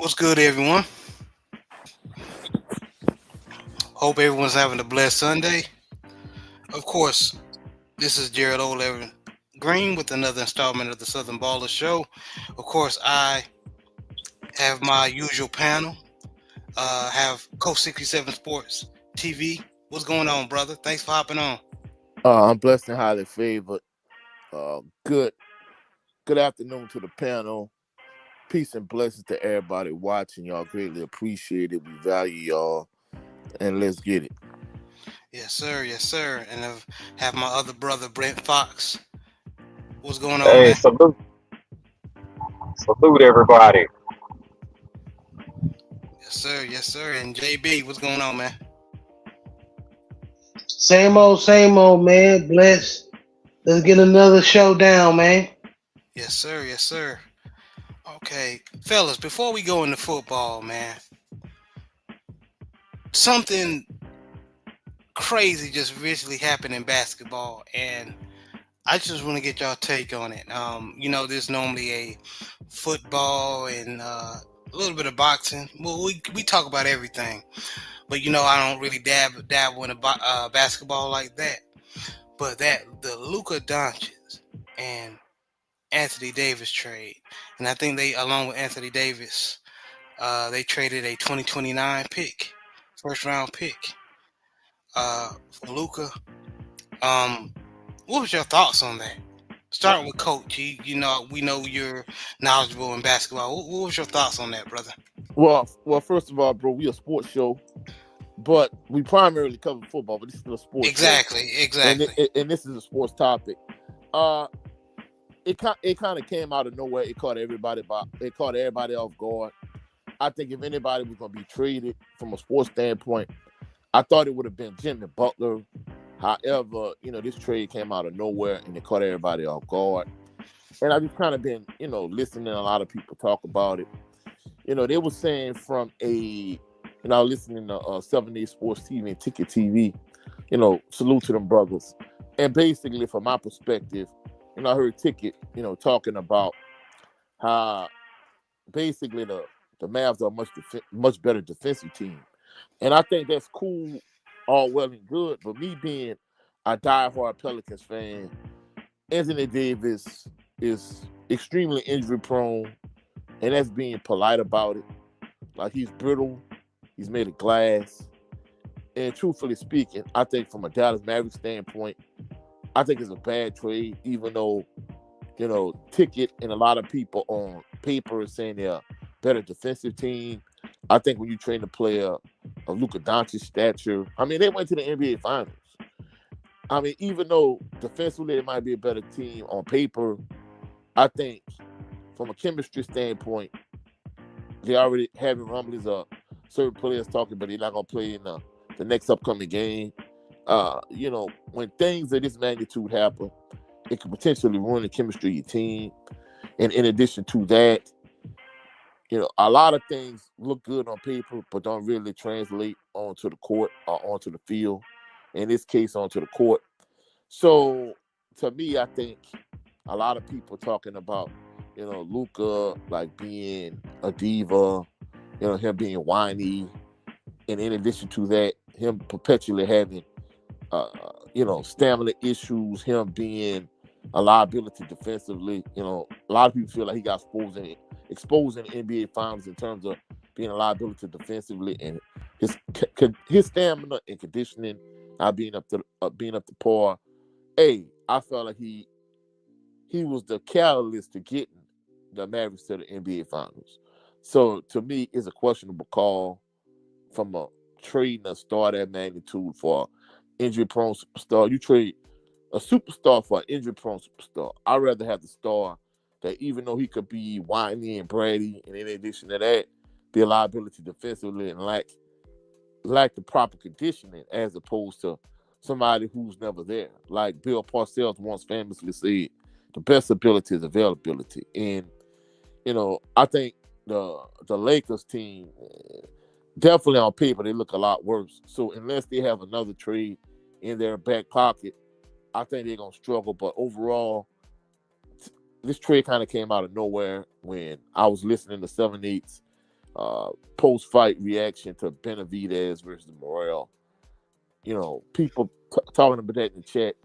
What's good, everyone? Hope everyone's having a blessed Sunday. Of course, this is Gerald O'Leary Green with another installment of the Southern Baller Show. Of course, I have my usual panel. Have Coach 67 Sports TV. What's going on, brother? Thanks for hopping on. I'm blessed and highly favored. Good afternoon to the panel. Peace and blessings to everybody watching. Y'all greatly appreciate it. We value y'all, and let's get it. Yes, sir. Yes, sir. And I have my other brother, Brent Fox. What's going on, Hey, man? salute everybody. Yes, sir. Yes, sir. And JB, what's going on, man? Same old, man. Bless. Let's get another showdown, man. Yes, sir. Yes, sir. Okay, fellas, before we go into football, man, something crazy just recently happened in basketball, and I just want to get y'all take on it. There's normally a football and a little bit of boxing. Well, we talk about everything, but I don't really dabble in basketball like that. But that the Luka Doncic and Anthony Davis trade, and I think they, along with Anthony Davis, they traded a 2029 pick, first round pick, for Luca. Um, what was your thoughts on that? Starting with Coach, we know you're knowledgeable in basketball. What was your thoughts on that, brother? Well, first of all, bro, we a sports show, but we primarily cover football. But this is a sports show, Exactly, and exactly. and this is a sports topic. Uh, it kind of came out of nowhere. It caught everybody off guard. I think if anybody was gonna be traded from a sports standpoint, I thought it would have been Jimmy Butler. However, this trade came out of nowhere and it caught everybody off guard. And I just kind of been, listening to a lot of people talk about it. They were saying from listening to 7 Day Sports TV and Ticket TV, salute to them brothers. And basically, from my perspective, I heard Ticket, talking about how basically the Mavs are a much better defensive team. And I think that's cool, all well and good. But me being a diehard Pelicans fan, Anthony Davis is extremely injury prone, and that's being polite about it. Like, he's brittle, he's made of glass. And truthfully speaking, I think from a Dallas Mavericks standpoint, I think it's a bad trade, even though, Ticket and a lot of people on paper are saying they're a better defensive team. I think when you train a player of Luka Doncic's stature, I mean, they went to the NBA Finals. I mean, even though defensively they might be a better team on paper, I think from a chemistry standpoint, they already having rumblings of certain players talking, but they're not gonna play in the next upcoming game. When things of this magnitude happen, it could potentially ruin the chemistry of your team. And in addition to that, a lot of things look good on paper, but don't really translate onto the court or onto the field. In this case, onto the court. So to me, I think a lot of people talking about, Luca like being a diva, him being whiny, and in addition to that, him perpetually having, stamina issues, him being a liability defensively. A lot of people feel like he got exposed in the NBA Finals in terms of being a liability defensively, and his stamina and conditioning not being up to par. Hey, I felt like he was the catalyst to getting the Mavericks to the NBA Finals. So to me, it's a questionable call from a trading a star that magnitude for injury prone superstar. You trade a superstar for an injury prone superstar. I'd rather have the star that, even though he could be whiny and bratty, and in addition to that, be a liability defensively and lack the proper conditioning, as opposed to somebody who's never there. Like Bill Parcells once famously said, the best ability is availability. And, I think the Lakers team, definitely on paper, they look a lot worse. So unless they have another trade in their back pocket, I think they're gonna struggle. But overall, this trade kind of came out of nowhere when I was listening to 7 8's uh, post-fight reaction to Benavidez versus Morel. People talking about that in the chat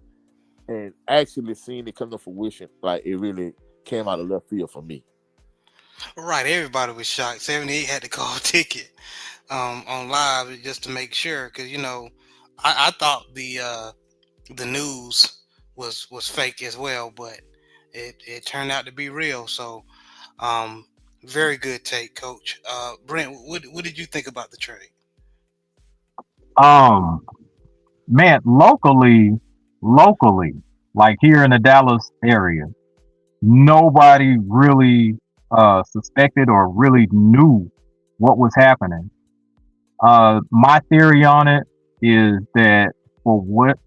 and actually seeing it come to fruition. Like it really came out of left field for me. Right, everybody was shocked. 78 had to call a ticket on live just to make sure, because I thought the news was fake as well, but it turned out to be real. So, um, very good take, Coach. Brent, what did you think about the trade? Um, Man, locally, like here in the Dallas area, nobody really suspected or really knew what was happening. My theory on it is that for what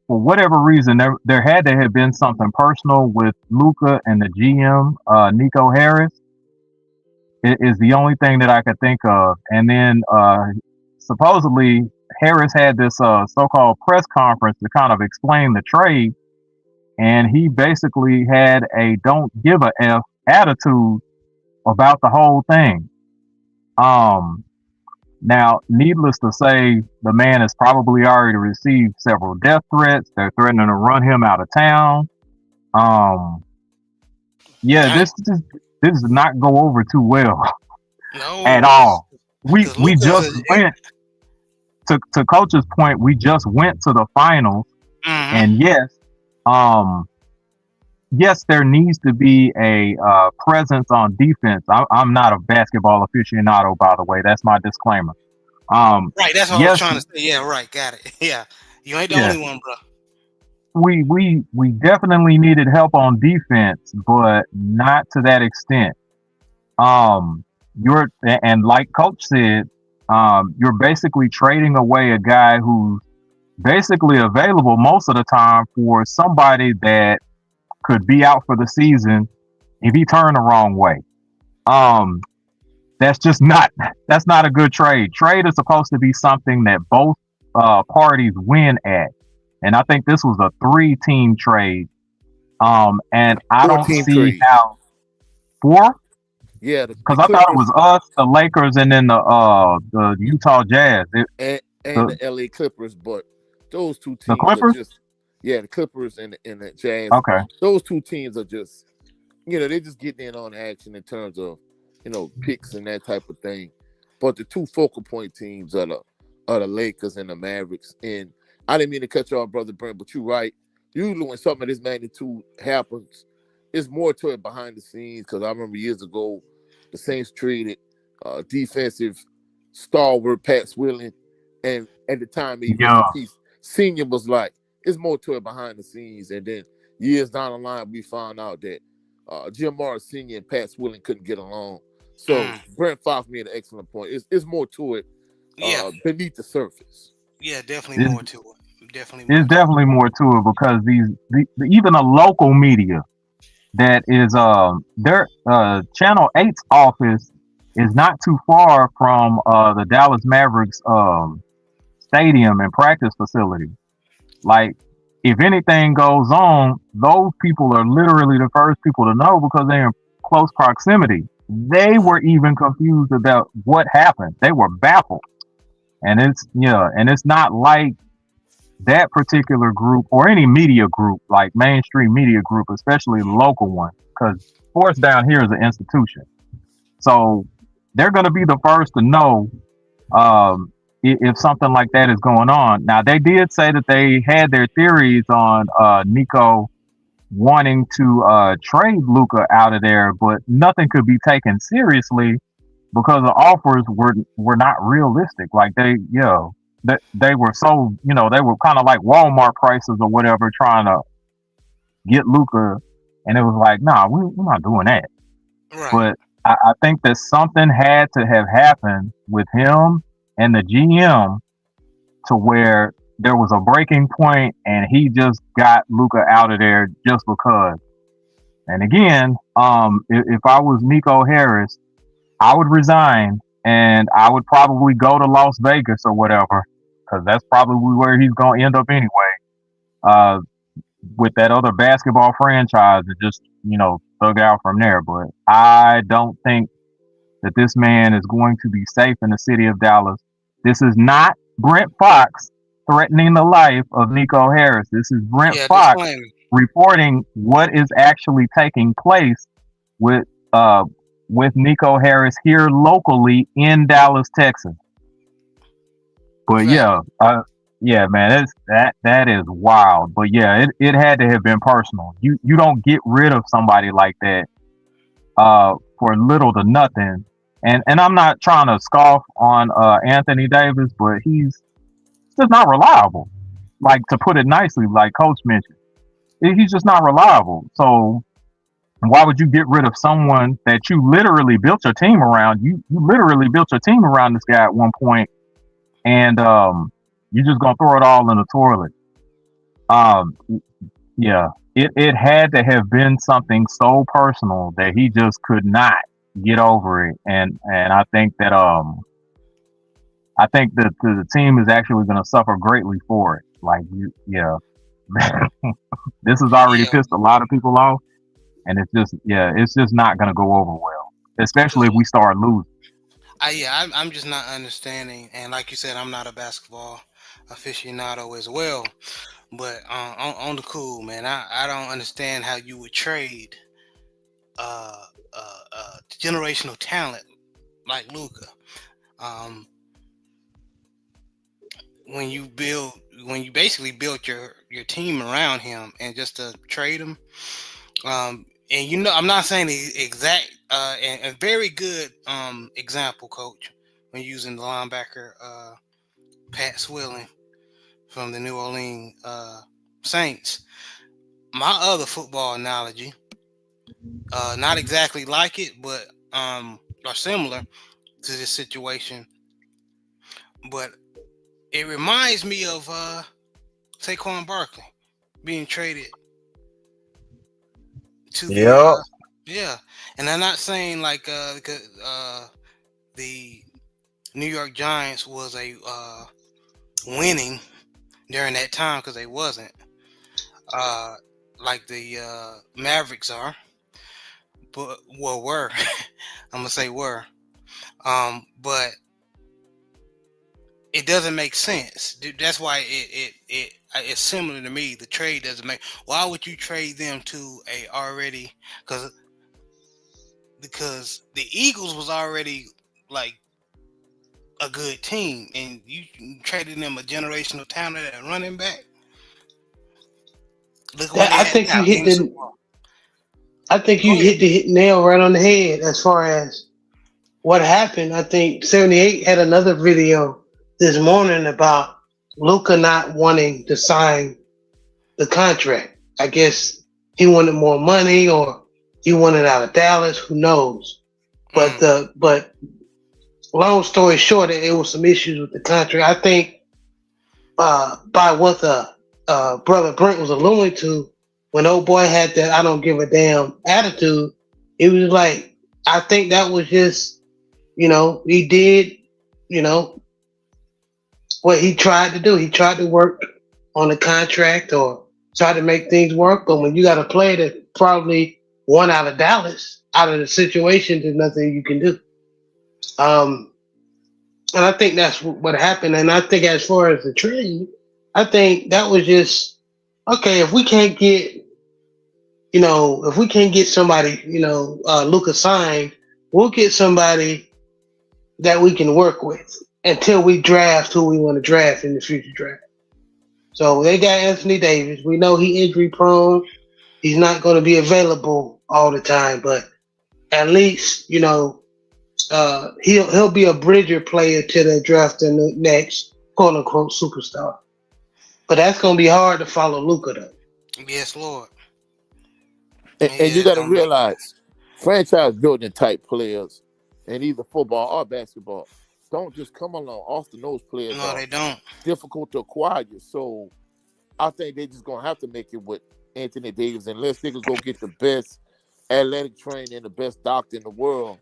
for whatever reason there had to have been something personal with Luca and the GM, Nico Harris. Is the only thing that I could think of. And then supposedly Harris had this so-called press conference to kind of explain the trade, and he basically had a "don't give a f" attitude about the whole thing. Um, Now, needless to say, the man has probably already received several death threats. They're threatening to run him out of town. Um, yeah, Dang, this does not go over too well at no, all. because We Luca's just went to coach's point. We just went to the finals, and mm-hmm. um, yes, there needs to be a presence on defense. I'm not a basketball aficionado, by the way. That's my disclaimer. Um, Right. That's what I was yes, trying to say. Yeah, right. Got it. Yeah, you ain't the yeah, only one, bro. we definitely needed help on defense, but not to that extent. Um, and like Coach said, you're basically trading away a guy who's basically available most of the time for somebody that could be out for the season if he turned the wrong way. Um, that's just not that's not a good trade. Trade is supposed to be something that both parties win at, and I think this was a three-team trade. And I don't Four-team see trade. how four, Yeah, the because I thought it Clippers was us, the Lakers, and then the Utah Jazz. and The the LA Clippers, but those two the teams are Clippers. just the Clippers and the Jazz. Okay. Those two teams are just they're just getting in on action in terms of picks and that type of thing. But the two focal point teams are the Lakers and the Mavericks. And I didn't mean to cut you off, brother Brent, but you're right. Usually when something of this magnitude happens, it's more to it behind the scenes. Because I remember years ago, the Saints traded defensive stalwart Pat Swilling, and at the time, he rest in Yeah. peace. Senior was like, it's more to it behind the scenes. And then years down the line, we found out that Jim Morris Sr. and Pat Swilling couldn't get along. So Mm. Brent Fox made an excellent point. It's more to it Yeah, beneath the surface. yeah, definitely It's, more to it. Definitely more it's to it. definitely more to it because even a local media that is their Channel Eight's office is not too far from the Dallas Mavericks stadium and practice facility. Like, if anything goes on, those people are literally the first people to know because they're in close proximity. They were even confused about what happened. They were baffled. And it's not like that particular group or any media group, like mainstream media group, especially the local one, because sports down here is an institution. So they're going to be the first to know if something like that is going on. Now, they did say that they had their theories on Nico wanting to trade Luca out of there, but nothing could be taken seriously because the offers were not realistic. Like they were so they were kind of like Walmart prices or whatever, trying to get Luca, and it was like, nah, we're not doing that. Right. But I think that something had to have happened with him and the GM to where there was a breaking point, and he just got Luca out of there just because. And again, if I was Nico Harris, I would resign and I would probably go to Las Vegas or whatever, because that's probably where he's going to end up anyway. Uh, with that other basketball franchise and just thug out from there. But I don't think that this man is going to be safe in the city of Dallas. This is not Brent Fox threatening the life of Nico Harris. This is Brent Yeah, Fox disclaimer. reporting what is actually taking place with uh with Nico Harris here locally in Dallas, Texas. But Fact. yeah, man, that is wild. But yeah, it had to have been personal. You don't get rid of somebody like that for little to nothing. And I'm not trying to scoff on Anthony Davis, but he's just not reliable. Like, to put it nicely, like Coach mentioned, he's just not reliable. So why would you get rid of someone that you literally built your team around? You literally built your team around this guy at one point, and you're just gonna throw it all in the toilet. Um, yeah, it had to have been something so personal that he just could not get over it, and I think that the team is actually going to suffer greatly for it. Like, yeah, this has already Yeah, pissed a lot of people off, and it's just not going to go over well, especially because if we start losing. I'm just not understanding. And like you said, I'm not a basketball aficionado as well. But on the cool, man, I don't understand how you would trade generational talent like Luca. Um, when you basically built your team around him, and just to trade him. And I'm not saying the exact and a very good example, Coach, when using the linebacker Pat Swilling from the New Orleans Saints. My other football analogy, not exactly like it, but are similar to this situation, but it reminds me of Saquon Barkley being traded to the Yep. yeah. And I'm not saying like the New York Giants was a winning during that time, because they wasn't uh, like the Mavericks are, but were. I'm gonna say were. But it doesn't make sense. That's why it's similar to me. The trade doesn't make. Why would you trade them to a already? Because the Eagles was already like a good team, and you traded them a generational talent at running back. Look where That, they I at think now you in hit the Super the. Bowl. I think you Go ahead. hit the nail right on the head as far as what happened. I think 78 had another video this morning about Luca not wanting to sign the contract. I guess he wanted more money, or he wanted out of Dallas. Who knows? But Mm, long story short, it was some issues with the contract. I think by what the brother Brent was alluding to, when old boy had that "I don't give a damn" attitude, it was like, I think that was just, he did, you know what he tried to do. He tried to work on the contract, or try to make things work. But when you got a player that probably won out of Dallas, out of the situation, there's nothing you can do. Um, and I think that's what happened. And I think as far as the trade, I think that was just okay. If we can't get somebody, Luca signed, we'll get somebody that we can work with until we draft who we want to draft in the future draft. So they got Anthony Davis. We know he injury prone. He's not going to be available all the time, but at least he'll be a bridger player to the draft and the next quote unquote superstar. But that's going to be hard to follow Luca though. yes, Lord. And Yeah, you it's got to gonna make it. realize, franchise building type players in either football or basketball don't just come along. Often those players No, are they don't. difficult to acquire. So I think they're just gonna have to make it with Anthony Davis, unless they could go get the best athletic trainer and the best doctor in the world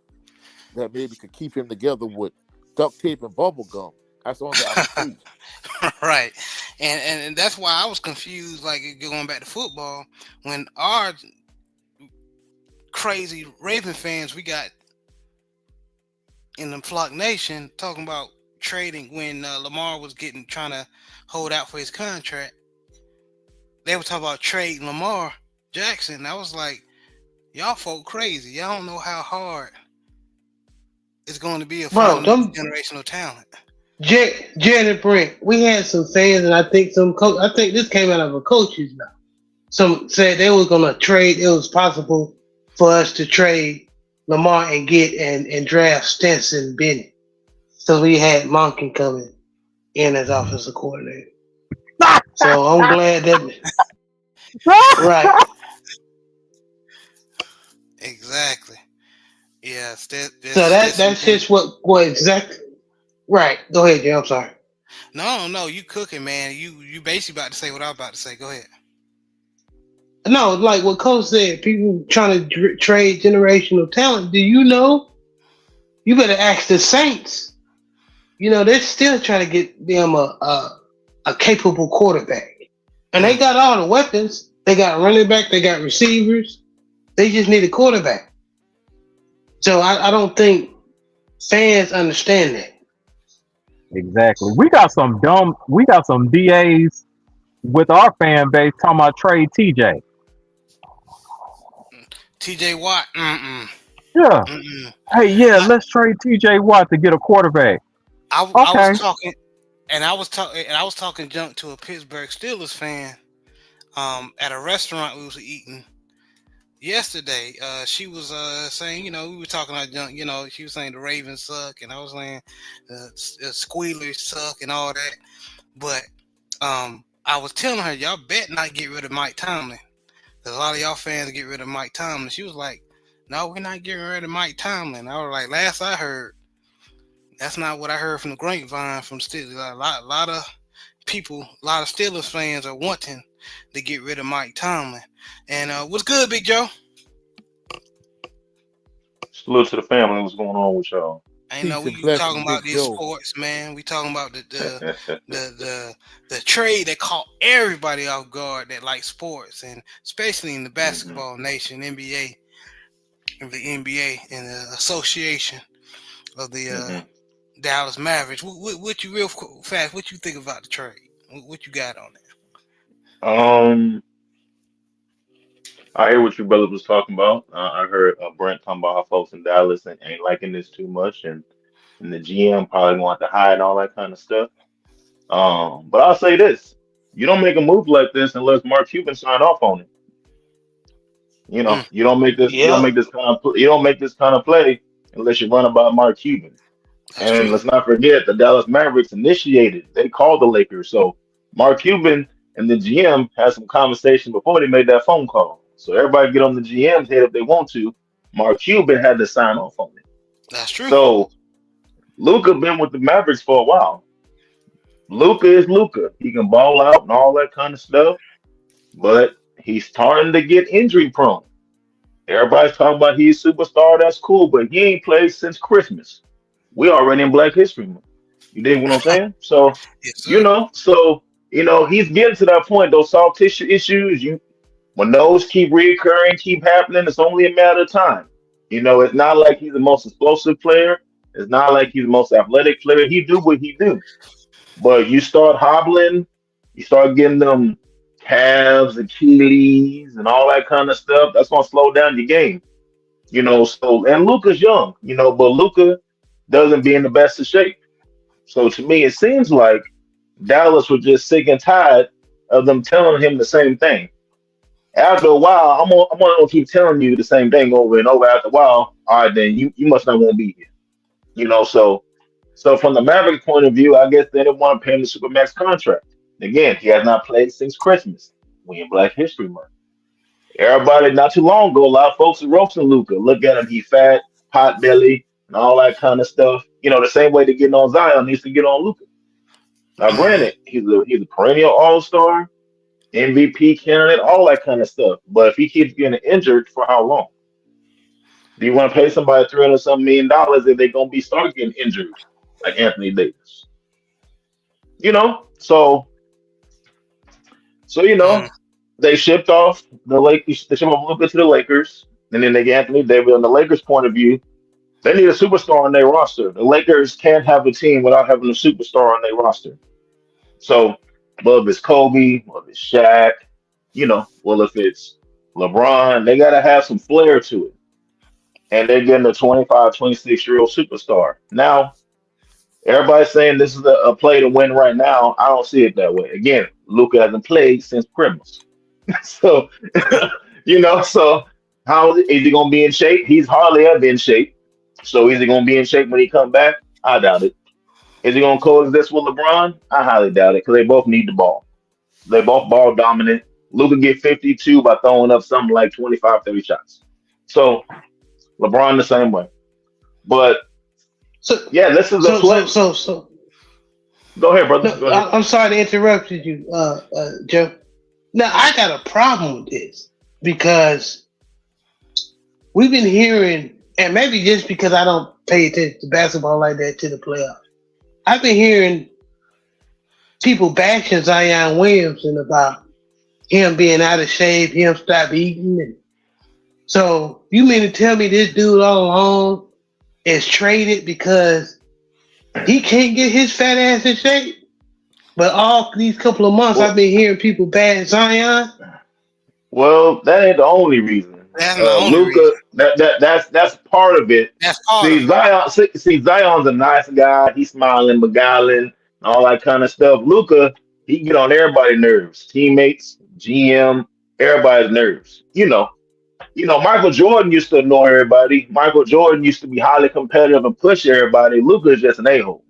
that maybe could keep him together with duct tape and bubble gum. That's the only thing I can see. Right, and that's why I was confused. Like, going back to football, when our crazy Raven fans, we got in the Flock Nation talking about trading when Lamar was getting trying to hold out for his contract. They were talking about trading Lamar Jackson. I was like, y'all folk crazy. Y'all don't know how hard it's going to be to Bro, find another them generational talent. Jared Brent, we had some fans, and I think I think this came out of a coach's mouth. Some said they were gonna trade. It was possible for us to trade Lamar and get and draft Stetson Bennett. So we had Monken coming in as offensive coordinator. So I'm glad that right. Exactly. Yeah, So Stetson that's Bennett. just what exactly right. Go ahead, Jay. I'm sorry. No, no, you cooking, man. You basically about to say what I was about to say. Go ahead. No, like what Coach said, people trying to trade generational talent. Do you know? You better ask the Saints. You know they're still trying to get them a capable quarterback, and they Mm. got all the weapons. They got running back. They got receivers. They just need a quarterback. So I don't think fans understand that. Exactly. We got some DAs with our fan base talking about trade TJ. T.J. Watt. Mm-mm. Yeah. Mm-mm. Hey, yeah, I, let's trade TJ Watt to get a quarterback. I was Okay. talking, and I was talking junk to a Pittsburgh Steelers fan. At a restaurant we was eating yesterday. She was saying, we were talking about junk. She was saying the Ravens suck, and I was saying the Squealers suck and all that. But I was telling her, y'all bet not get rid of Mike Tomlin. 'Cause a lot of y'all fans get rid of Mike Tomlin. She was like, no, we're not getting rid of Mike Tomlin. I was like, last I heard, that's not what I heard from the grapevine from Steelers. A lot of people, a lot of Steelers fans are wanting to get rid of Mike Tomlin. And what's good, Big Joe? Salute to the family. What's going on with y'all? I know Peace we and you blessings, talking about Big these Joe. sports, man. We talking about the trade that caught everybody off guard that like sports, and especially in the hmm basketball nation, NBA, and the NBA and the association of the hmm Dallas Mavericks. What you real fast? What you think about the trade? What you got on it? Um, I hear what your brother was talking about. I heard Brent talking about how folks in Dallas ain't liking this too much, and the GM probably want to hide and all that kind of stuff. But I'll say this: you don't make a move like this unless Mark Cuban signed off on it. Mm, You don't Yep. make this you don't make this kind of play unless you run about Mark Cuban. that's And true. let's not forget the Dallas Mavericks initiated. They called the Lakers. So Mark Cuban and the GM had some conversation before they made that phone call. So everybody get on the GM's head if they want to. Mark Cuban had to sign off on it. That's true. So Luca been with the Mavericks for a while. Luca is Luca. He can ball out and all that kind of stuff, but he's starting to get injury prone. Everybody's talking about he's a superstar. That's cool, but he ain't played since Christmas. We already in Black History Month. You dig what I'm saying? So, Yes, you sir. know, so he's getting to that point. Those soft tissue issues, when those keep reoccurring, keep happening, it's only a matter of time. It's not like he's the most explosive player. It's not like he's the most athletic player. He do what he do. But you start hobbling, you start getting them calves, Achilles, and all that kind of stuff. That's gonna slow down your game. So and Luca's young, but Luca doesn't be in the best of shape. So to me, it seems like Dallas was just sick and tired of them telling him the same thing. After a while, I'm gonna keep telling you the same thing over and over. After a while, all right, then you must not want to be here. So from the Maverick point of view, I guess they didn't want to pay him the Supermax contract. Again, he has not played since Christmas. We in Black History Month. Everybody, not too long ago, a lot of folks are roasting Luca. Look at him, he fat, pot belly, and all that kind of stuff. The same way to getting on Zion needs to get on Luca. Now, Mm, granted, he's a perennial All Star, MVP candidate, all that kind of stuff. But if he keeps getting injured, for how long? Do you want to pay somebody $300 some million if they're gonna be start getting injured, like Anthony Davis? So mm, they shipped off the Lakers. They shipped off Luka to the Lakers, and then they get Anthony Davis. On the Lakers' point of view, They need a superstar on their roster. The Lakers can't have a team without having a superstar on their roster. So, well, if it's Kobe, well, if it's Shaq, well, if it's LeBron, they got to have some flair to it. And they're getting a 25, 26-year-old superstar. Now, everybody's saying this is a play to win right now. I don't see it that way. Again, Luka hasn't played since Christmas. So, so how is he going to be in shape? He's hardly ever in shape. So is he going to be in shape when he come back? I doubt it. Is he going to coexist with LeBron? I highly doubt it because they both need the ball. They both ball dominant. Luka get 52 by throwing up something like 25, 30 shots. So LeBron the same way. But So, yeah, this is a play. so. Go ahead, brother. No, Go ahead. I'm sorry to interrupt you, Joe. Now I got a problem with this because we've been hearing, and maybe just because I don't pay attention to basketball like that to the playoffs, I've been hearing people bashing Zion Williamson about him being out of shape, him stop eating. And so you mean to tell me this dude all along is traded because he can't get his fat ass in shape? But all these couple of months, I've been hearing people bash Zion. Well, that ain't the only reason. That's the only Luka, reason. that's part of it. That's part of it. Zion's a nice guy. He's smiling, beguiling, all that kind of stuff. Luka, he get on everybody's nerves. Teammates, GM, everybody's nerves. Michael Jordan used to annoy everybody. Michael Jordan used to be highly competitive and push everybody. Luka is just an a-hole.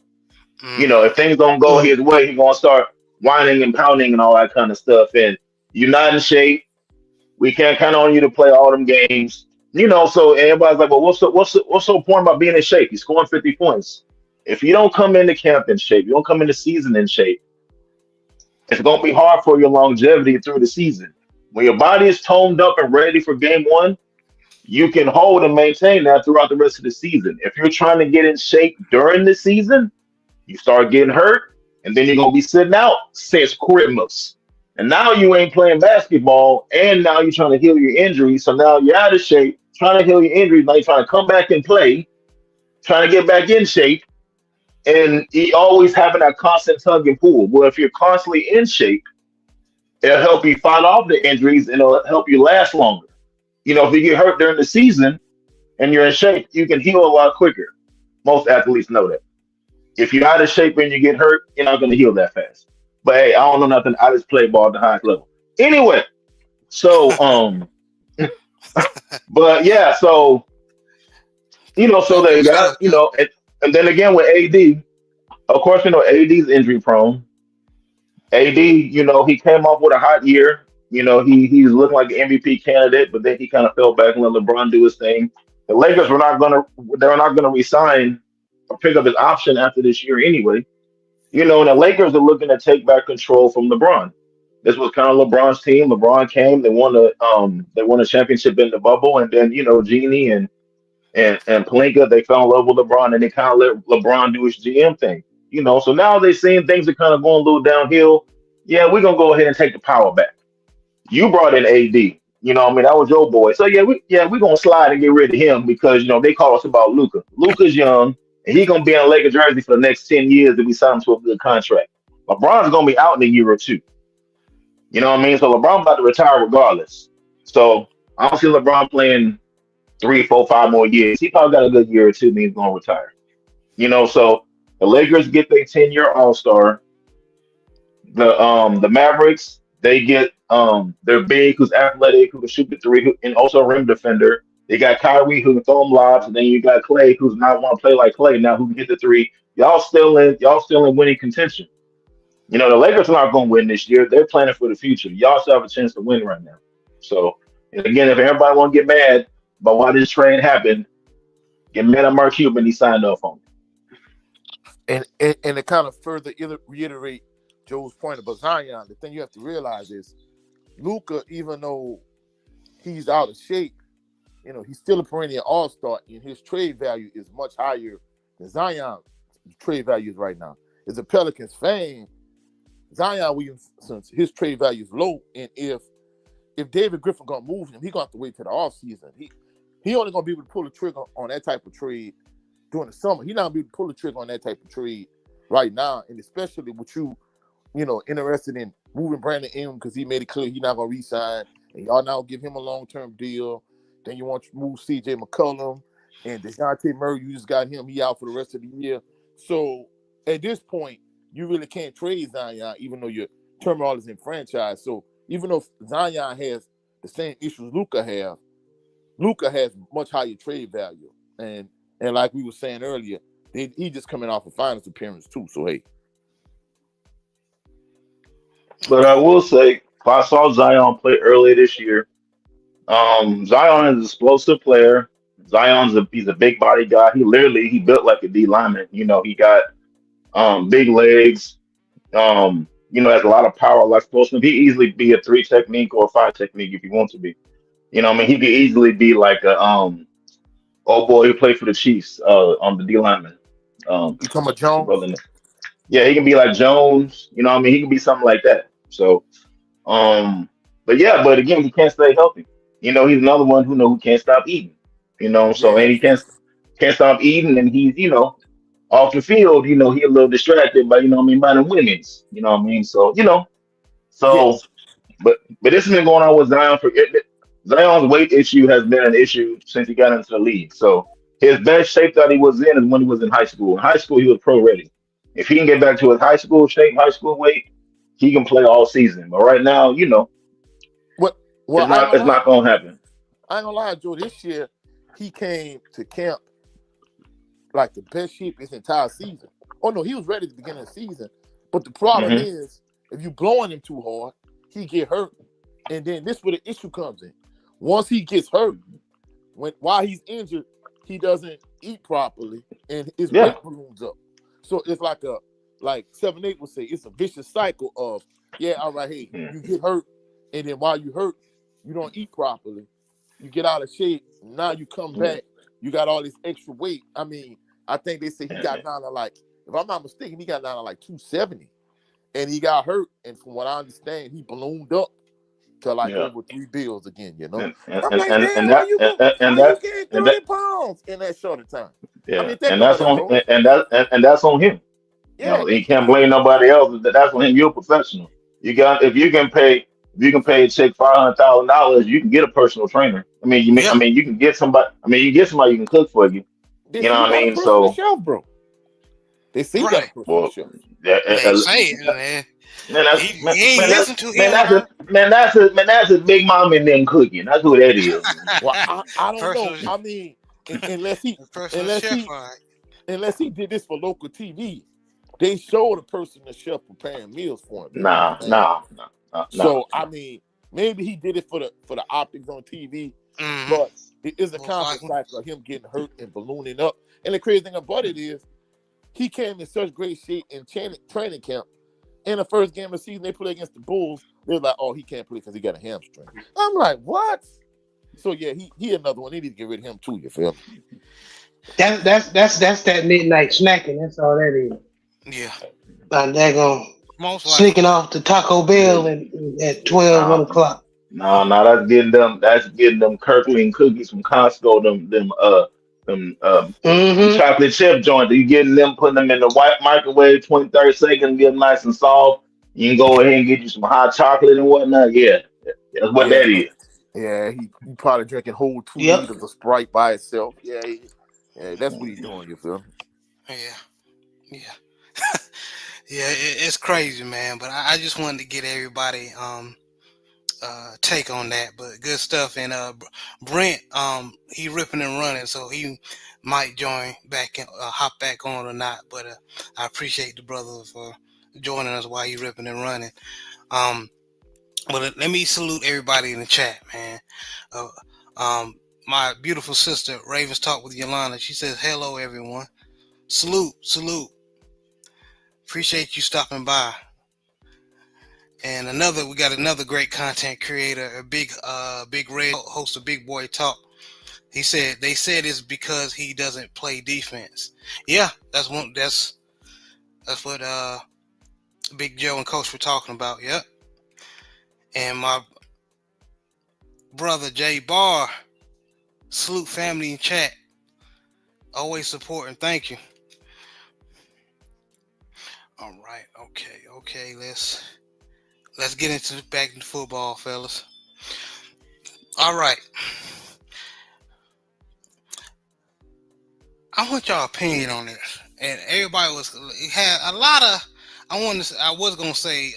If things don't go his way, he's gonna start whining and pounding and all that kind of stuff. And you're not in shape. We can't count on you to play all them games. So everybody's like, well, what's so important about being in shape? You're scoring 50 points. If you don't come into camp in shape, you don't come into season in shape, it's gonna be hard for your longevity through the season. When your body is toned up and ready for game one, you can hold and maintain that throughout the rest of the season. If you're trying to get in shape during the season, you start getting hurt, and then you're gonna be sitting out since Christmas. And now you ain't playing basketball, and now you're trying to heal your injury. So now you're out of shape, trying to heal your injury. Now you're trying to come back and play, trying to get back in shape, and you always having that constant tug and pull. Well, if you're constantly in shape, it'll help you fight off the injuries, and it'll help you last longer. If you get hurt during the season and you're in shape, you can heal a lot quicker. Most athletes know that. If you're out of shape and you get hurt, you're not going to heal that fast. But hey, I don't know nothing. I just play ball at the highest level. Anyway, so but yeah, so so they got and then again with AD, of course, AD's injury prone. AD, he came off with a hot year. He's looking like an MVP candidate, but then he kind of fell back and let LeBron do his thing. The Lakers they're not gonna resign or pick up his option after this year anyway. And the Lakers are looking to take back control from LeBron. This was kind of LeBron's team. LeBron came, they won a championship in the bubble, and then Genie and Pelinka, they fell in love with LeBron, and they kind of let LeBron do his GM thing. So now they're seeing things are kind of going a little downhill. Yeah, we're gonna go ahead and take the power back. You brought in AD. That was your boy. So we're gonna slide and get rid of him because they call us about Luka. Luka's young, and he's gonna be in a Lakers jersey for the next 10 years if we sign him to a good contract. LeBron's gonna be out in a year or two. So LeBron about to retire regardless. So I don't see LeBron playing 3, 4, 5 more years. He probably got a good year or two, then he's gonna retire. So the Lakers get their 10-year All-Star. The Mavericks, they get their big who's athletic, who can shoot the three, and also a rim defender. They got Kyrie who can throw them lobs, and then you got Clay who's not want to play like Clay now, who can hit the three. Y'all still in winning contention. The Lakers are not going to win this year. They're planning for the future. Y'all still have a chance to win right now. So, and again, if everybody want to get mad about why this trade happened, get mad at Mark Cuban. He signed off on it. And to kind of further reiterate Joe's point about Zion, the thing you have to realize is Luka, even though he's out of shape, he's still a perennial all-star, and his trade value is much higher than Zion's trade value is right now. As a Pelicans fan, Zion Williamson, his trade value is low, and if David Griffin gonna move him, he gonna have to wait till the off season. He only gonna be able to pull the trigger on that type of trade during the summer. He not be pull the trigger on that type of trade right now, and especially with you, interested in moving Brandon Ingram because he made it clear he's not gonna re-sign, and y'all now give him a long-term deal. Then you want to move C.J. McCollum and DeJounte Murray. You just got him; he out for the rest of the year. So at this point, you really can't trade Zion, even though your turmoil is in franchise. So even though Zion has the same issues Luka has much higher trade value, and like we were saying earlier, he just coming off a finals appearance too. So hey, But I will say, if I saw Zion play earlier this year. Zion is an explosive player. He's a big body guy. He built like a D lineman. He got big legs. Has a lot of power, like explosive. He easily be a 3 technique or a 5 technique if he wants to be. He could easily be like a oh boy who played for the Chiefs on the D lineman. you talking about What's the Jones? brother name? Yeah, he can be like Jones. He can be something like that. So but yeah, but again, he can't stay healthy. He's another one who can't stop eating. So Yeah, and he can't stop eating, and he's off the field. He a little distracted by by the women's. So yeah. so but this has been going on with Zion for Zion's weight issue has been an issue since he got into the league. So his best shape that he was in is when he was in high school. In high school, he was pro ready. If he can get back to his high school shape, high school weight, he can play all season. But right now, What? Well, it's I ain't not gonna it's lie. not gonna happen. I ain't gonna lie, Joe. This year, he came to camp like the best shape his entire season. Oh no, he was ready at the beginning of the season. But the problem Hmm. is, if you blowing him too hard, he get hurt. And then this where the issue comes in. Once he gets hurt, while he's injured, he doesn't eat properly and his Yeah. weight balloons up. So it's like 7-8 would say, it's a vicious cycle of, yeah, all right, hey, Mhm. you get hurt, and then while you hurt, you don't eat properly. You get out of shape. Now you come Yeah. back, you got all this extra weight. I mean, I think they say he got down to like, if I'm not mistaken, he got down to like 270. And he got hurt. And from what I understand, he ballooned up to like Yeah. over 3 bills again, And I'm and like, and, damn, and how that you go? and How you that gain and that 30 pounds in that short of time? I yeah, mean, think and about that's it, on bro. and that's on him. Yeah, He can't blame nobody else. That's on him. You're a professional. If you can pay a chick $500,000, you can get a personal trainer. Yeah, You can get somebody. You can get somebody who can cook for you. they You know see what I got a mean? person on the So, shelf, bro. They see got a right. person on the well, shelf. yeah, They say it, man. man, He, he ain't listen to him, bro. that's a big mom and them cooking. That's who that is, man. Well, I don't know. Personal, I mean, unless he personal unless chef, he all right. unless he did this for local TV, they showed a person the chef preparing meals for him. You know Nah, what I'm saying? nah, nah, nah, nah. So I mean, maybe he did it for the optics on TV, Mm-hmm. but it is a Most constant likely. cycle of him getting hurt and ballooning up. And the crazy thing about it is, he came in such great shape in training camp. In the first game of the season, they played against the Bulls. They're like, "Oh, he can't play because he got a hamstring." I'm like, "What?" So yeah, he another one. They need to get rid of him too. You feel me? That's that midnight snacking. That's all that is. Yeah, They're going most likely. sneaking off to Taco Bell at 12, Nah, 1 o'clock. no, that's getting them Kirkland cookies from Costco, them Mm-hmm. chocolate chip joints. You getting them, putting them in the white microwave 20, 30 seconds, get them nice and soft. You can go ahead and get you some hot chocolate and whatnot. Yeah, that's what Yeah, that is. yeah. He probably drinking whole 2 liters Yep. of Sprite by itself. Yeah, yeah. That's what he's doing. You feel me? Yeah, yeah, yeah. It's crazy, man. But I just wanted to get everybody take on that. But good stuff. And Brent, he ripping and running, so he might join back and hop back on or not. But I appreciate the brother for joining us while he ripping and running. Um, but let me salute everybody in the chat, man. Uh, my beautiful sister Ravens Talk with Yolanda. She says hello, everyone. Salute, salute. Appreciate you stopping by. And we got another great content creator, a big red host of Big Boy Talk. They said it's because he doesn't play defense. Yeah, that's what Big Joe and Coach were talking about. Yep. And my brother Jay Barr, salute family in chat. Always supporting. Thank you. All right. Okay. Okay. Let's get into back into football, fellas. All right. I want your opinion on this. And everybody was had a lot of. I was gonna say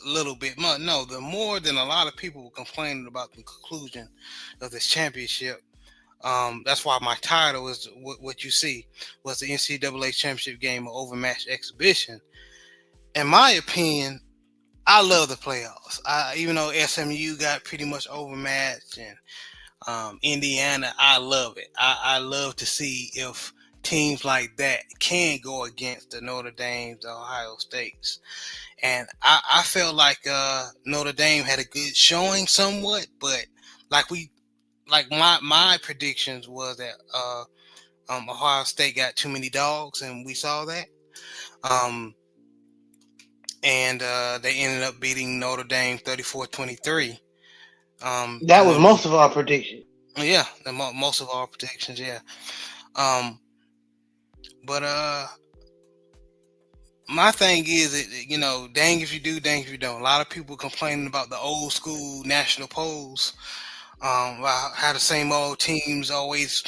little bit more. No, the more than a lot of people were complaining about the conclusion of this championship. That's why my title is what you see was the NCAA championship game, an overmatched exhibition. In my opinion, I love the playoffs. Even though SMU got pretty much overmatched and Indiana, I love it. I love to see if teams like that can go against the Notre Dames, the Ohio States. And I felt like Notre Dame had a good showing somewhat, but like my predictions was that Ohio State got too many dogs, and we saw that. Um, and they ended up beating Notre Dame 34-23. That I was know, most of our prediction. yeah, most of our predictions, yeah. Um, but my thing is, dang if you do, dang if you don't. A lot of people complaining about the old school national polls, about how the same old teams always,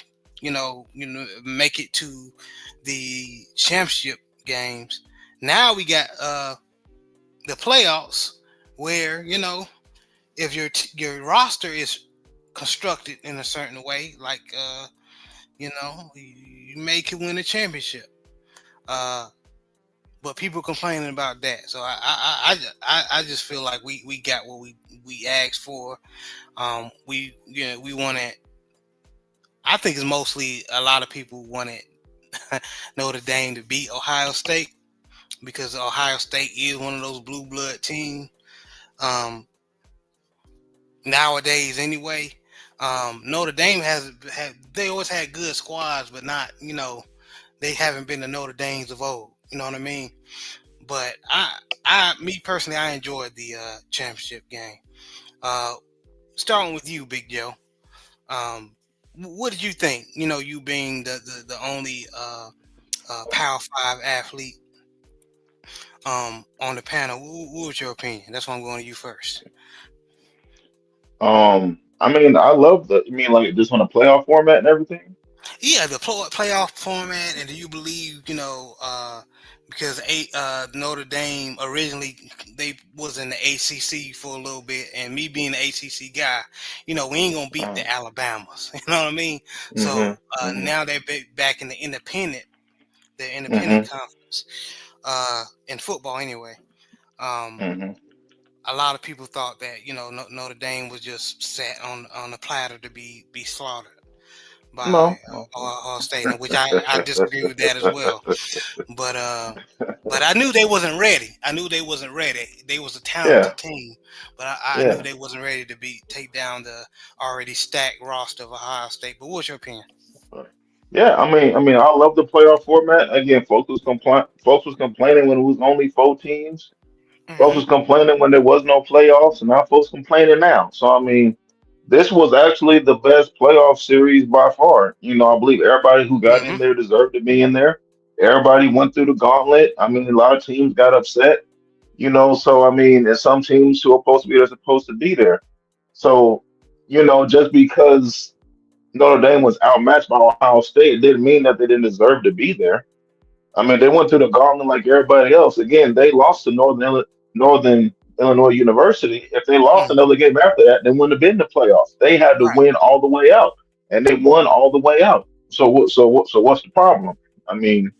make it to the championship games. Now we got the playoffs, where if your roster is constructed in a certain way, like you may can win a championship. Uh, but people complaining about that. So I just feel like we got what we asked for. We wanted. I think it's mostly a lot of people wanted Notre Dame to beat Ohio State because Ohio State is one of those blue blood teams nowadays. Anyway, Notre Dame they always had good squads, but not they haven't been the Notre Dames of old. You know what I mean? But me personally, I enjoyed the championship game. Uh, Starting with you, Big Joe. Um, what did you think? You being the only Power Five athlete on the panel. What was your opinion? That's why I'm going to you first. I mean, I love the. I mean, like just on a playoff format and everything. Yeah, the playoff format, and do you believe because Notre Dame originally they was in the ACC for a little bit, and me being the ACC guy, we ain't gonna beat Uh, the Alabamas. You know what I mean? So mhm, mhm, now they're back in the independent mhm, conference in football anyway. Um, mhm. a lot of people thought that Notre Dame was just set on the platter to be slaughtered by No, no. Ohio State, which I disagree with that as well. But I knew they wasn't ready. I knew they wasn't ready. They was a Yeah, talented team, but I knew yeah. they wasn't ready to take down the already stacked roster of Ohio State. But what's your opinion? Yeah, I love the playoff format. Again, folks was complaining when it was only four teams. Folks Hmm. was complaining when there was no playoffs, and now folks complaining now. So I mean, this was actually the best playoff series by far. I believe everybody who got in Hmm. there deserved to be in there. Everybody went through the gauntlet. I mean, a lot of teams got upset. So I mean, there's some teams who are supposed to be there supposed to be there. So, just because Notre Dame was outmatched by Ohio State didn't mean that they didn't deserve to be there. I mean, they went through the gauntlet like everybody else. Again, they lost to Northern Illinois University. If they lost Hmm. another game after that, they wouldn't have been in the playoffs. They had to Right. win all the way out, and they won all the way out. So what's the problem? I mean,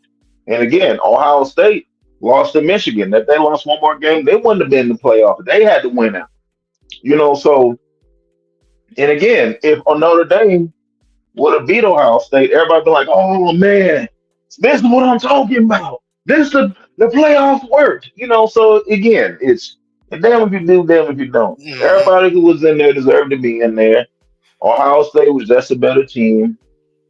and again, Ohio State lost to Michigan. If they lost one more game, they wouldn't have been in the playoff. They had to win out. So and again, if Notre Dame would have beat Ohio State, everybody be like, "Oh man, this is what I'm talking about. This the playoffs worked." So again, it's damn if you do, damn if you don't. Hmm. Everybody who was in there deserved to be in there. Ohio State was just a better team.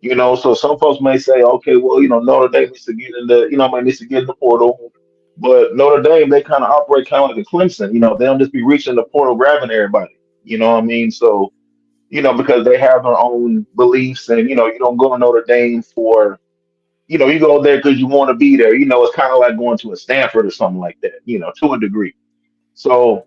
So some folks may say, okay, well, Notre Dame needs to get in might needs to get in the portal. But Notre Dame, they kind of operate kind of like a Clemson. They don't just be reaching the portal, grabbing everybody. You know what I mean? So because they have their own beliefs, and you don't go to Notre Dame for, you go there because you want to be there. It's kind of like going to a Stanford or something like that, to a degree. So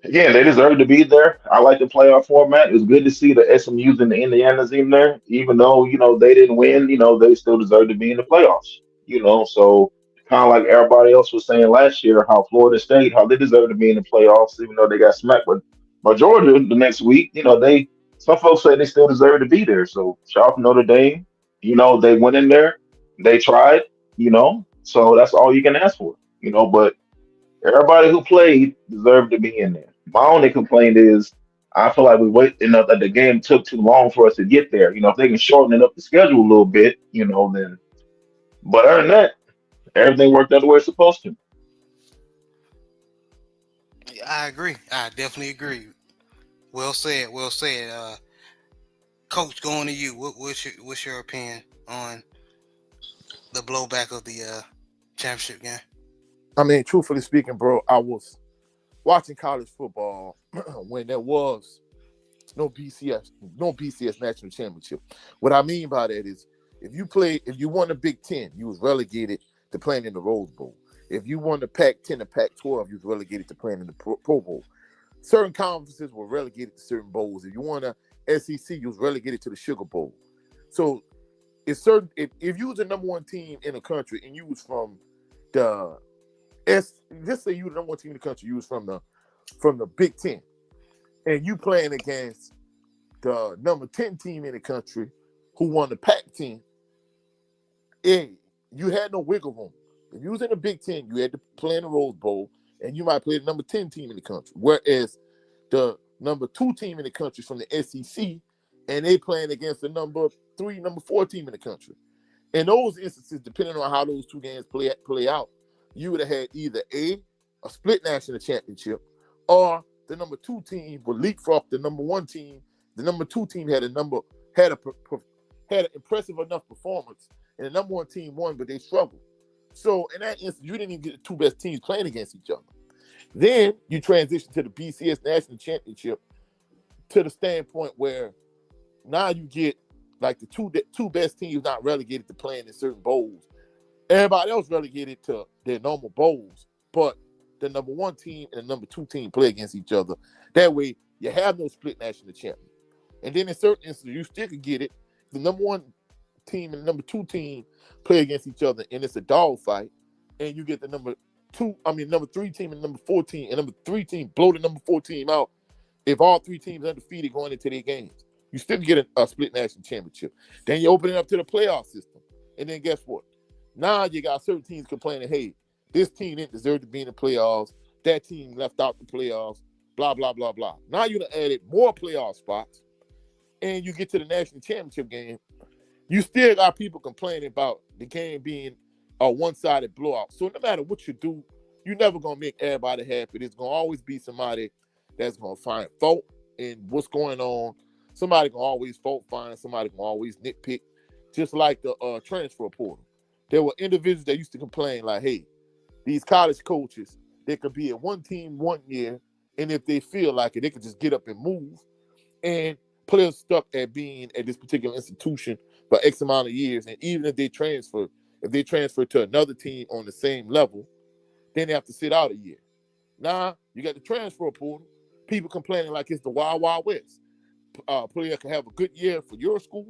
yeah, they deserve to be there. I like the playoff format. It's good to see the SMU's and the Indianas in there, even though they didn't win. They still deserve to be in the playoffs. So kind of like everybody else was saying last year, how Florida State, how they deserve to be in the playoffs, even though they got smacked by Georgia the next week. They some folks say they still deserve to be there. So shout out to Notre Dame. They went in there, they tried. So that's all you can ask for. But everybody who played deserved to be in there. My only complaint is I feel like we wait enough that the game took too long for us to get there. If they can shorten it up the schedule a little bit, then. But other than that, everything worked out the way it's supposed to. I agree. I definitely agree. Well said. Well said. Coach, going to you. What's your opinion on the blowback of the championship game? I mean, truthfully speaking, bro, I was watching college football when there was no BCS national championship. What I mean by that is if you won the Big Ten, you was relegated to playing in the Rose Bowl. If you won the Pac-10 or Pac-12, you was relegated to playing in the Pro Bowl. Certain conferences were relegated to certain bowls. If you won a SEC, you was relegated to the Sugar Bowl. So it's certain if you was the number one team in the country and you was from the just say you were the number one team in the country, you was from the Big Ten, and you playing against the number 10 team in the country who won the Pac-10, you had no wiggle room. If you was in the Big Ten, you had to play in the Rose Bowl, and you might play the number 10 team in the country. Whereas the number 2 team in the country is from the SEC, and they playing against the number 3, number 4 team in the country. In those instances, depending on how those two games play out, you would have had either a split national championship, or the number 2 team would leapfrog the number 1 team. The number 2 team had an impressive enough performance, and the number 1 team won, but they struggled. So in that instance, you didn't even get the 2 best teams playing against each other. Then you transition to the BCS national championship to the standpoint where now you get like the two best teams not relegated to playing in certain bowls. Everybody else relegated to their normal bowls, but the number 1 team and the number 2 team play against each other. That way, you have no split national champion. And then in certain instances, you still can get it. The number 1 team and the number 2 team play against each other, and it's a dog fight. And you get the number 3 team and number 4 team, and number 3 team blow the number 4 team out. If all 3 teams undefeated going into their games, you still get a split national championship. Then you open it up to the playoff system, and then guess what? Now you got certain teams complaining, hey, this team didn't deserve to be in the playoffs. That team left out the playoffs, blah, blah, blah, blah. Now you done added more playoff spots, and you get to the national championship game. You still got people complaining about the game being a one-sided blowout. So no matter what you do, you're never going to make everybody happy. There's going to always be somebody that's going to find fault in what's going on. Somebody can always fault find. Somebody can always nitpick, just like the transfer portal. There were individuals that used to complain like, hey, these college coaches, they could be at one team 1 year, and if they feel like it, they could just get up and move. And players stuck at being at this particular institution for X amount of years. And even if they transfer to another team on the same level, then they have to sit out a year. Now, you got the transfer portal. People complaining like it's the Wild Wild West. Player can have a good year for your school,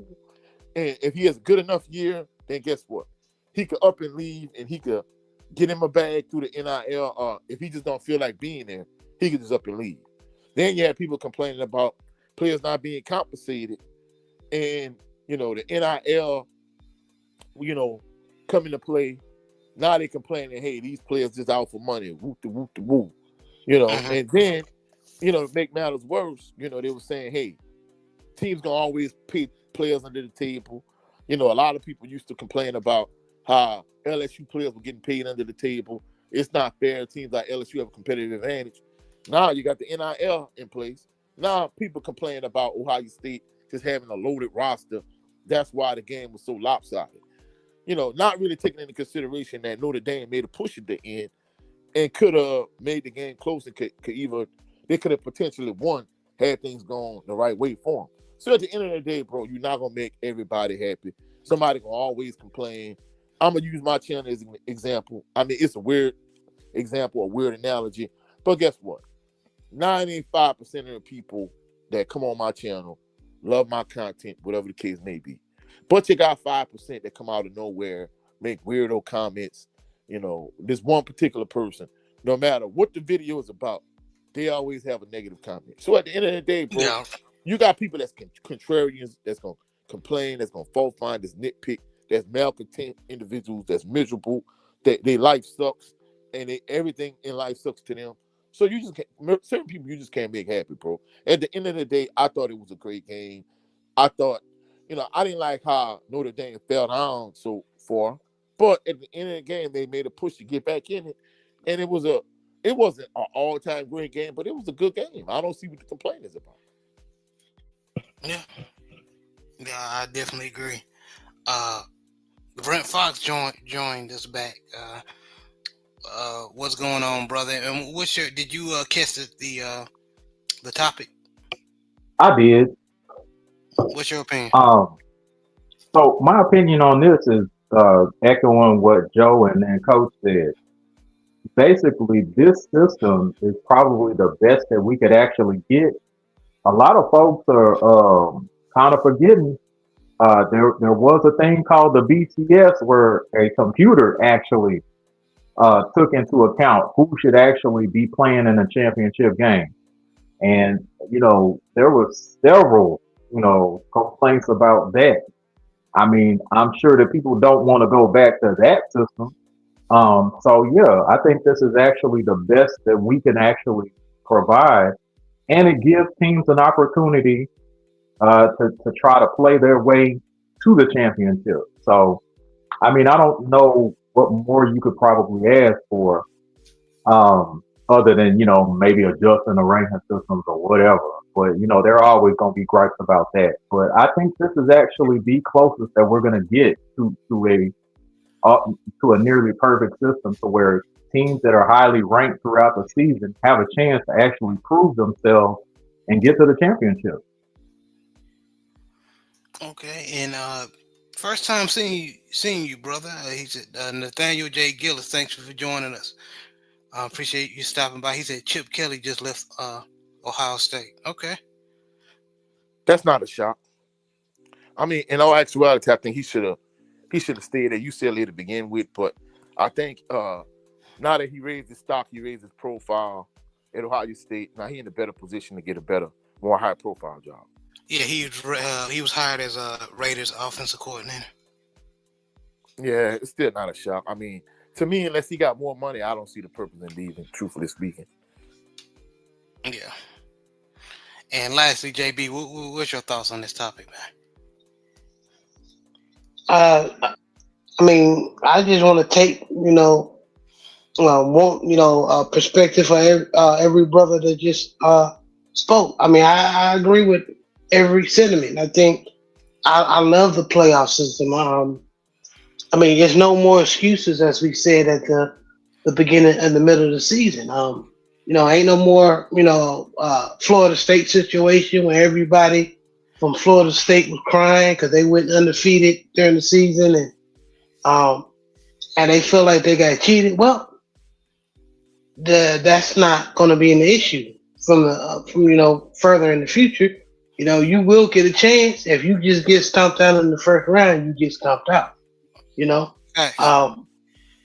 and if he has a good enough year, then guess what? He could up and leave, and he could get him a bag through the NIL. If he just don't feel like being there, he could just up and leave. Then you have people complaining about players not being compensated, and the NIL, come into play. Now they complaining, hey, these players just out for money, whoop the whoop the woo, And then, to make matters worse, they were saying, hey, teams gonna always pay players under the table. A lot of people used to complain about how LSU players were getting paid under the table. It's not fair. Teams like LSU have a competitive advantage. Now you got the NIL in place. Now people complain about Ohio State just having a loaded roster. That's why the game was so lopsided. Not really taking into consideration that Notre Dame made a push at the end and could have made the game close and they could have potentially won had things going the right way for them. So at the end of the day, bro, you're not gonna make everybody happy. Somebody gonna always complain. I'm gonna use my channel as an example. I mean, it's a weird example, a weird analogy, but guess what? 95% of the people that come on my channel love my content, whatever the case may be. But you got 5% that come out of nowhere, make weirdo comments. You know, this one particular person, no matter what the video is about, they always have a negative comment. So at the end of the day, bro, Yeah. you got people that's contrarians, that's gonna complain, that's gonna fault find, that's nitpick, that's malcontent individuals, that's miserable, that their life sucks, and everything in life sucks to them. So you just can't, certain people you just can't make happy, bro. At the end of the day, I thought it was a great game. I thought, I didn't like how Notre Dame fell down so far, but at the end of the game, they made a push to get back in it, and it wasn't an all-time great game, but it was a good game. I don't see what the complaint is about. Yeah. Yeah, I definitely agree. Brent Fox joined us back. What's going on, brother? And did you catch the topic? I did. What's your opinion? So my opinion on this is echoing what Joe and Coach said. Basically, this system is probably the best that we could actually get. A lot of folks are kind of forgetting. There was a thing called the BCS where a computer actually took into account who should actually be playing in a championship game. And, there was several, complaints about that. I mean, I'm sure that people don't want to go back to that system. So yeah, I think this is actually the best that we can actually provide. And it gives teams an opportunity to try to play their way to the championship. So, I mean, I don't know what more you could probably ask for, other than, maybe adjusting the ranking systems or whatever. But, there are always going to be gripes about that. But I think this is actually the closest that we're going to get to a nearly perfect system to where teams that are highly ranked throughout the season have a chance to actually prove themselves and get to the championship. Okay, and first time seeing you, brother. He said Nathaniel J. Gillis. Thanks for joining us. I appreciate you stopping by. He said Chip Kelly just left Ohio State. Okay. That's not a shock. I mean, in all actuality, I think he should have stayed at UCLA to begin with. But I think now that he raised his stock, he raised his profile at Ohio State. Now he in a better position to get a better, more high profile job. Yeah, he was hired as a Raiders offensive coordinator. Yeah, it's still not a shock. I mean, to me, unless he got more money, I don't see the purpose in leaving, truthfully speaking. Yeah. And lastly, JB, what's your thoughts on this topic, man? I mean, I just want to take, perspective for every brother that just spoke. I mean, I agree with every sentiment. I think I love the playoff system. I mean, there's no more excuses, as we said at the beginning and the middle of the season. Ain't no more, Florida State situation where everybody from Florida State was crying because they went undefeated during the season and they feel like they got cheated. Well, that's not going to be an issue from further in the future. You will get a chance. If you just get stomped out in the first round, you get stomped out. Nice.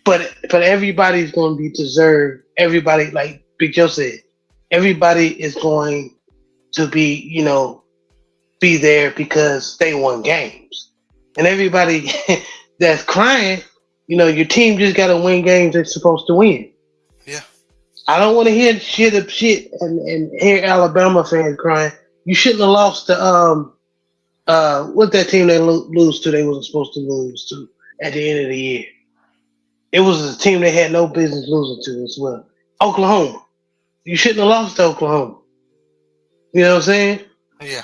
But everybody's going to be deserved. Everybody, like Big Joe said, everybody is going to be there because they won games. And everybody that's crying, your team just got to win games they're supposed to win. Yeah. I don't want to hear shit and hear Alabama fans crying. You shouldn't have lost to what that team they lose to. They wasn't supposed to lose to at the end of the year. It was a team they had no business losing to as well. Oklahoma. You shouldn't have lost to Oklahoma. You know what I'm saying? Yeah.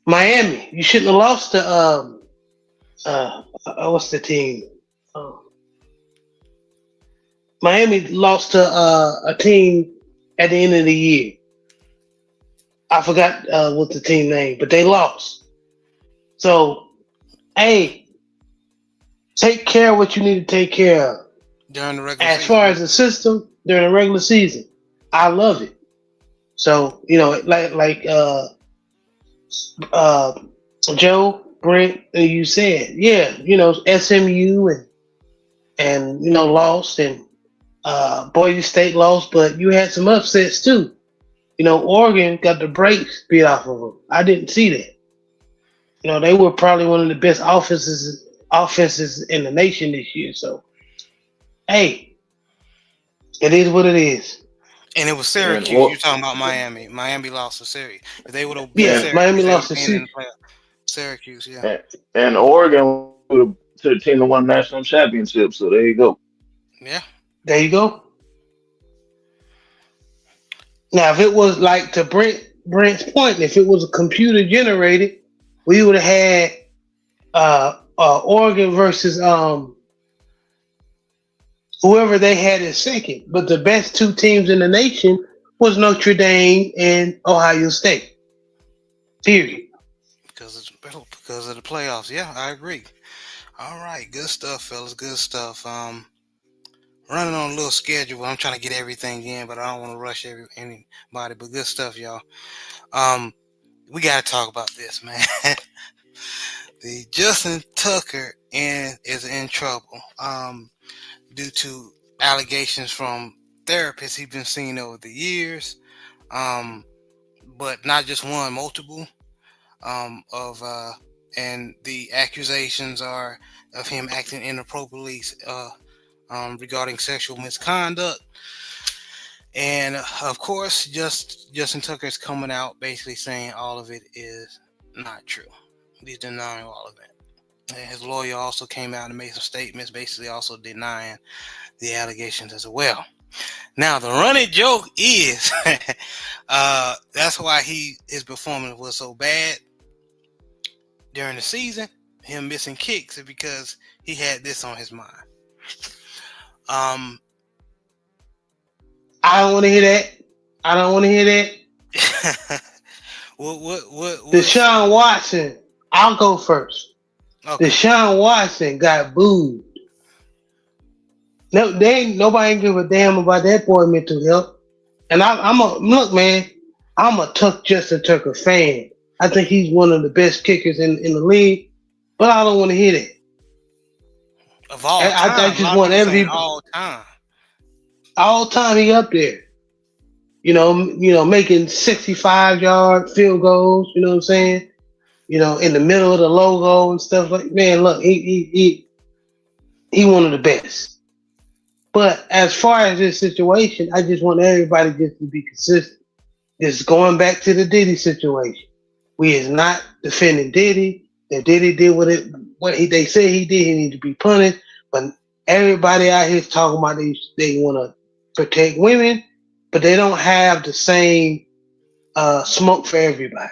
Miami. You shouldn't have lost to what's the team? Miami lost to a team at the end of the year. I forgot what the team name, but they lost. So, hey, take care of what you need to take care of. during the regular As far season. as the system during the regular season, I love it. So, uh, Joe, Brent, you said, yeah, SMU and lost and Boise State lost, but you had some upsets too. Oregon got the brakes beat off of them. I didn't see that. They were probably one of the best offenses in the nation this year. So, hey, it is what it is. And it was And Syracuse. or You're talking about Miami. Miami lost to Syracuse. If they would have beat Yeah, and Miami Syracuse, they would lost have to been in the Syracuse. playoff. Syracuse, yeah. and Oregon to the team that won national championship. So there you go. Yeah. There you go. Now, if it was like to Brent's point, if it was a computer generated, we would have had Oregon versus whoever they had in second. But the best two teams in the nation was Notre Dame and Ohio State. Period. Because of the playoffs. Yeah, I agree. All right, good stuff, fellas. Good stuff. Running on a little schedule. I'm trying to get everything in, but I don't want to rush anybody. But good stuff, y'all. Um, we got to talk about this, man. The Justin Tucker is in trouble. Due to allegations from therapists he's been seeing over the years. But not just one, multiple. Of And the accusations are of him acting inappropriately regarding sexual misconduct. And of course, Justin Tucker is coming out basically saying all of it is not true. He's denying all of it. And his lawyer also came out and made some statements, basically also denying the allegations as well. Now the running joke is that's why his performance was so bad during the season. Him missing kicks is because he had this on his mind. I don't want to hear that. I don't want to hear that. what Deshaun Watson. I'll go first. Okay. Deshaun Watson got booed. No, nobody ain't give a damn about that boy mental health. And look, man. I'm a Justin Tucker fan. I think he's one of the best kickers in the league. But I don't want to hear that. Of all I time. A just lot of want people saying every all time. all time he up there. Making 65-yard field goals. You know what I'm saying? In the middle of the logo and stuff like. Man, look, he one of the best. But as far as this situation, I just want everybody just to be consistent. Just going back to the Diddy situation. We is not defending Diddy. If Diddy did they say he did, he need to be punished. But everybody out here is talking about they want to protect women, but they don't have the same smoke for everybody.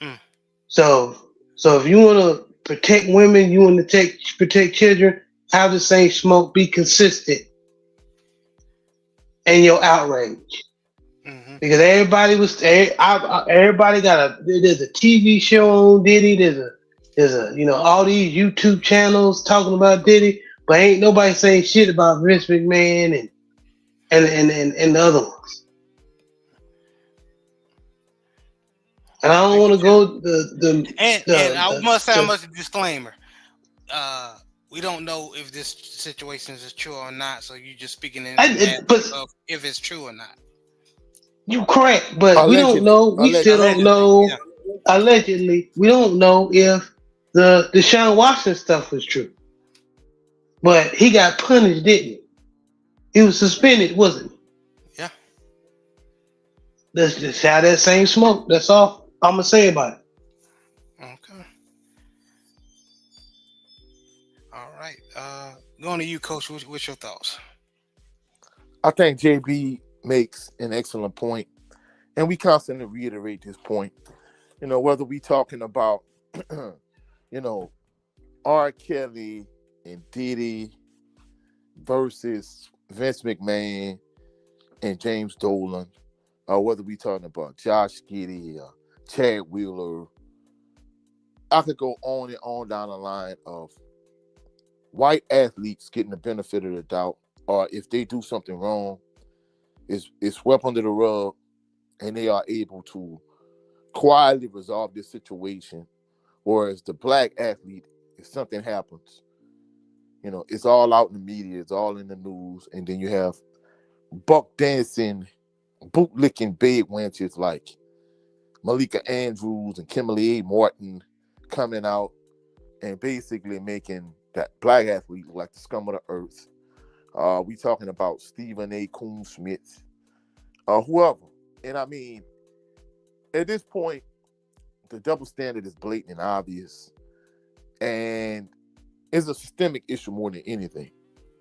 Mm. So if you want to protect women, you want to protect children, have the same smoke, be consistent in your outrage. Mm-hmm. Because everybody there's a TV show on Diddy, there's a all these YouTube channels talking about Diddy, but ain't nobody saying shit about Vince McMahon and the other ones. And I don't want to go and I must say, I must disclaimer. We don't know if this situation is true or not, so you're just speaking in the but of if it's true or not. you correct, but we don't Allegedly. know. We still don't know. Yeah. Allegedly, we don't know if the Deshaun Watson stuff was true. But he got punished, didn't he? He was suspended, wasn't he? Yeah. Let's just have that same smoke. That's all I'm gonna say about it. Okay. All right. Going to you, Coach. What's your thoughts? I think JB makes an excellent point, and we constantly reiterate this point. Whether we talking about, R. Kelly and Diddy versus Vince McMahon and James Dolan whether we talking about Josh Giddey, Chad Wheeler. I could go on and on down the line of white athletes getting the benefit of the doubt, or if they do something wrong, it's swept under the rug, and they are able to quietly resolve this situation. Whereas the black athlete, if something happens, it's all out in the media, it's all in the news, and then you have buck dancing, bootlicking big wenches like Malika Andrews and Kimberly A. Martin coming out and basically making that black athlete look like the scum of the earth. We talking about Stephen A. Coon Smith, whoever. And I mean, at this point, the double standard is blatant and obvious, and it's a systemic issue more than anything.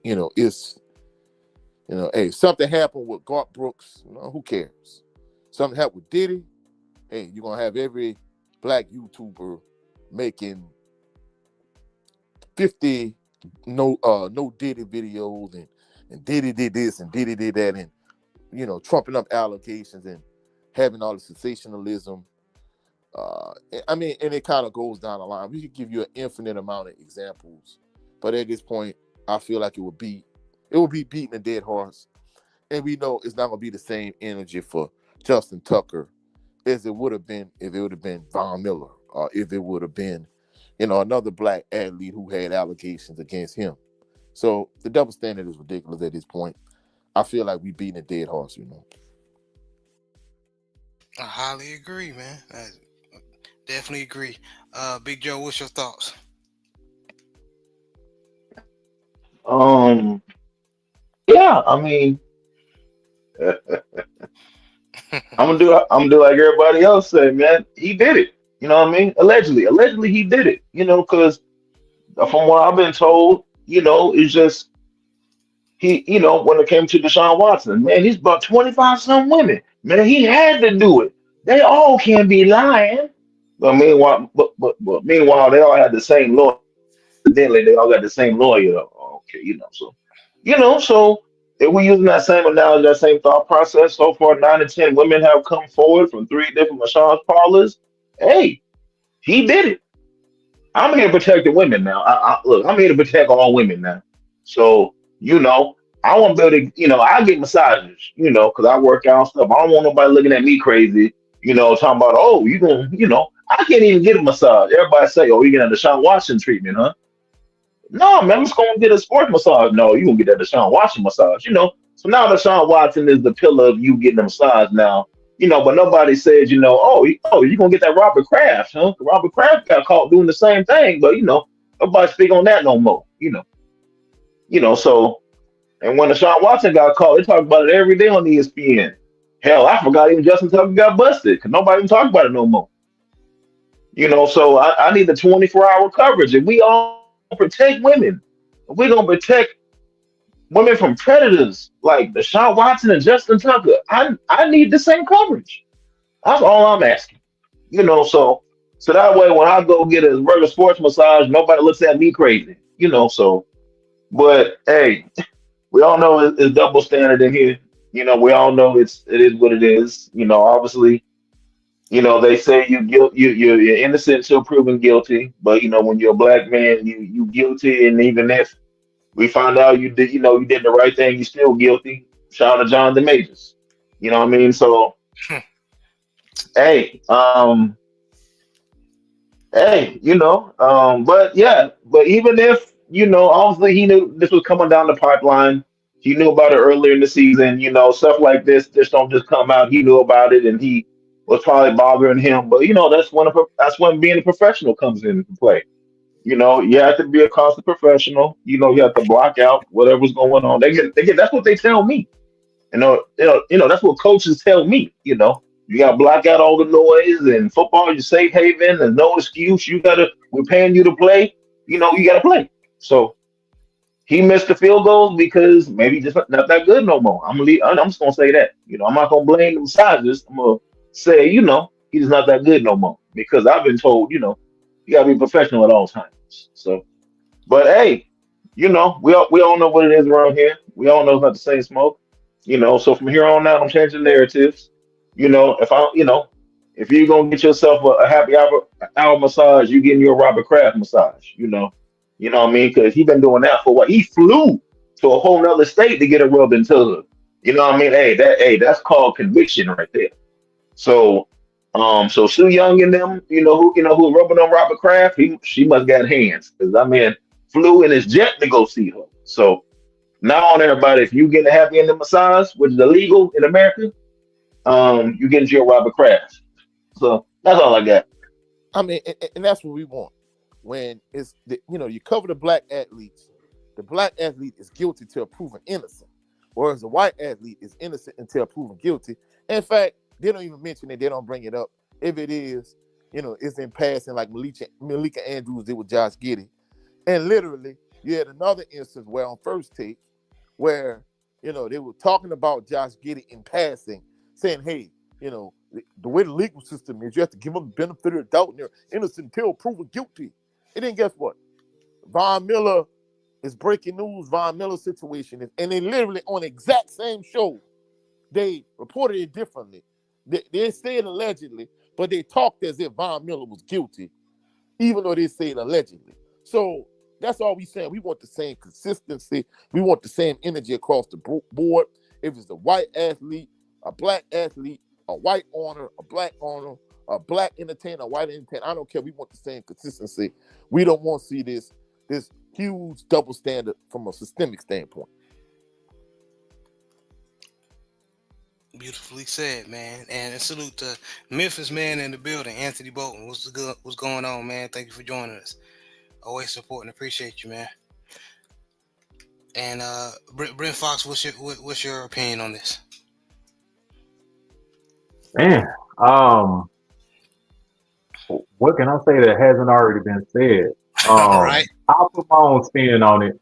It's hey, something happened with Garth Brooks. Who cares? Something happened with Diddy. Hey, you're gonna have every black YouTuber making 50 no Diddy videos, and Diddy did this and Diddy did that, and trumping up allegations and having all the sensationalism. I mean, and it kind of goes down the line. We could give you an infinite amount of examples, but at this point, I feel like it would be beating a dead horse, and we know it's not gonna be the same energy for Justin Tucker as it would have been if it would have been Von Miller, or if it would have been, another black athlete who had allegations against him. So the double standard is ridiculous at this point. I feel like we beating a dead horse. I highly agree, man. I definitely agree. Big Joe, what's your thoughts? Yeah, I mean, I'm gonna do like everybody else said, man. He did it. You know what I mean? Allegedly he did it. Because from what I've been told, it's just he, when it came to Deshaun Watson, man, he's about 25 some women. Man, he had to do it. They all can't be lying. But meanwhile, they all had the same lawyer. Evidently, they all got the same lawyer. Okay, so if we're using that same analogy, that same thought process, so far 9 to 10 women have come forward from 3 different massage parlors. Hey, he did it. I'm here to protect the women now. Look, I'm here to protect all women now. So, I want to be able to, I get massages, because I work out and stuff. I don't want nobody looking at me crazy, talking about, oh, you going to, I can't even get a massage. Everybody say, oh, you're going to have the Deshaun Watson treatment, huh? No, man, I'm just going to get a sports massage. No, you going to get that Deshaun Watson massage. So now Deshaun Watson is the pillar of you getting a massage now. But nobody says, you're gonna get that Robert Kraft, huh? Robert Kraft got caught doing the same thing, but nobody speak on that no more. So and when Deshaun Watson got caught, they talk about it every day on ESPN. Hell, I forgot even Justin Tucker got busted because nobody even talk about it no more. So I need the 24-hour coverage. If we all protect women, if we're gonna protect women from predators like Deshaun Watson and Justin Tucker, I need the same coverage. That's all I'm asking. So that way when I go get a regular sports massage, nobody looks at me crazy. But hey, we all know it's double standard in here. We all know it is what it is. Obviously, they say you're innocent until proven guilty. But when you're a black man, you guilty, and even if we find out you did the right thing, you're still guilty. Shout out to John DeMajors. You know what I mean? So hey, but yeah, but even if, obviously he knew this was coming down the pipeline. He knew about it earlier in the season, stuff like this just don't just come out. He knew about it and he was probably bothering him. But that's when being a professional comes into play. You have to be a constant professional. You have to block out whatever's going on. They get that's what they tell me. That's what coaches tell me. You got to block out all the noise, and football is your safe haven. There's no excuse. We're paying you to play. You got to play. So he missed the field goals because maybe just not that good no more. I'm just gonna say that. I'm not gonna blame the massages. I'm gonna say, he's just not that good no more because I've been told, you gotta be professional at all times. So, but hey, we all know what it is around here. We all know it's not the same smoke. So from here on out, I'm changing narratives. If you're gonna get yourself a happy hour massage, you getting your Robert Kraft massage. You know what I mean? Because he been doing that for what? He flew to a whole nother state to get a rub and tug. You know what I mean? That's called conviction right there. So, so Sue Young and them, who rubbing on Robert Kraft, she must got hands because that man flew in his jet to go see her. So now on everybody, if you get a happy ending massage, which is illegal in America, you get into your Robert Kraft. So that's all I got. I mean, and that's what we want. When you cover the black athletes, the black athlete is guilty till proven innocent, whereas the white athlete is innocent until proven guilty. In fact, they don't even mention it. They don't bring it up. If it is, it's in passing like Malika Andrews did with Josh Giddey. And literally, you had another instance where on First Take, where, they were talking about Josh Giddey in passing, saying, hey, the way the legal system is, you have to give them the benefit of the doubt and they're innocent until proven guilty. And then guess what? Von Miller is breaking news, Von Miller situation. And they literally on the exact same show, they reported it differently. They said allegedly, but they talked as if Von Miller was guilty, even though they said allegedly. So that's all we saying. We want the same consistency. We want the same energy across the board. If it's a white athlete, a black athlete, a white owner, a black owner, a black entertainer, a white entertainer, I don't care. We want the same consistency. We don't want to see this huge double standard from a systemic standpoint. Beautifully said, man. And a salute to Memphis man in the building, Anthony Bolton. What's going on, man? Thank you for joining us. Always support and appreciate you, man. And Brent Fox, what's your opinion on this? Man, what can I say that hasn't already been said? Right. I'll put my own spin on it.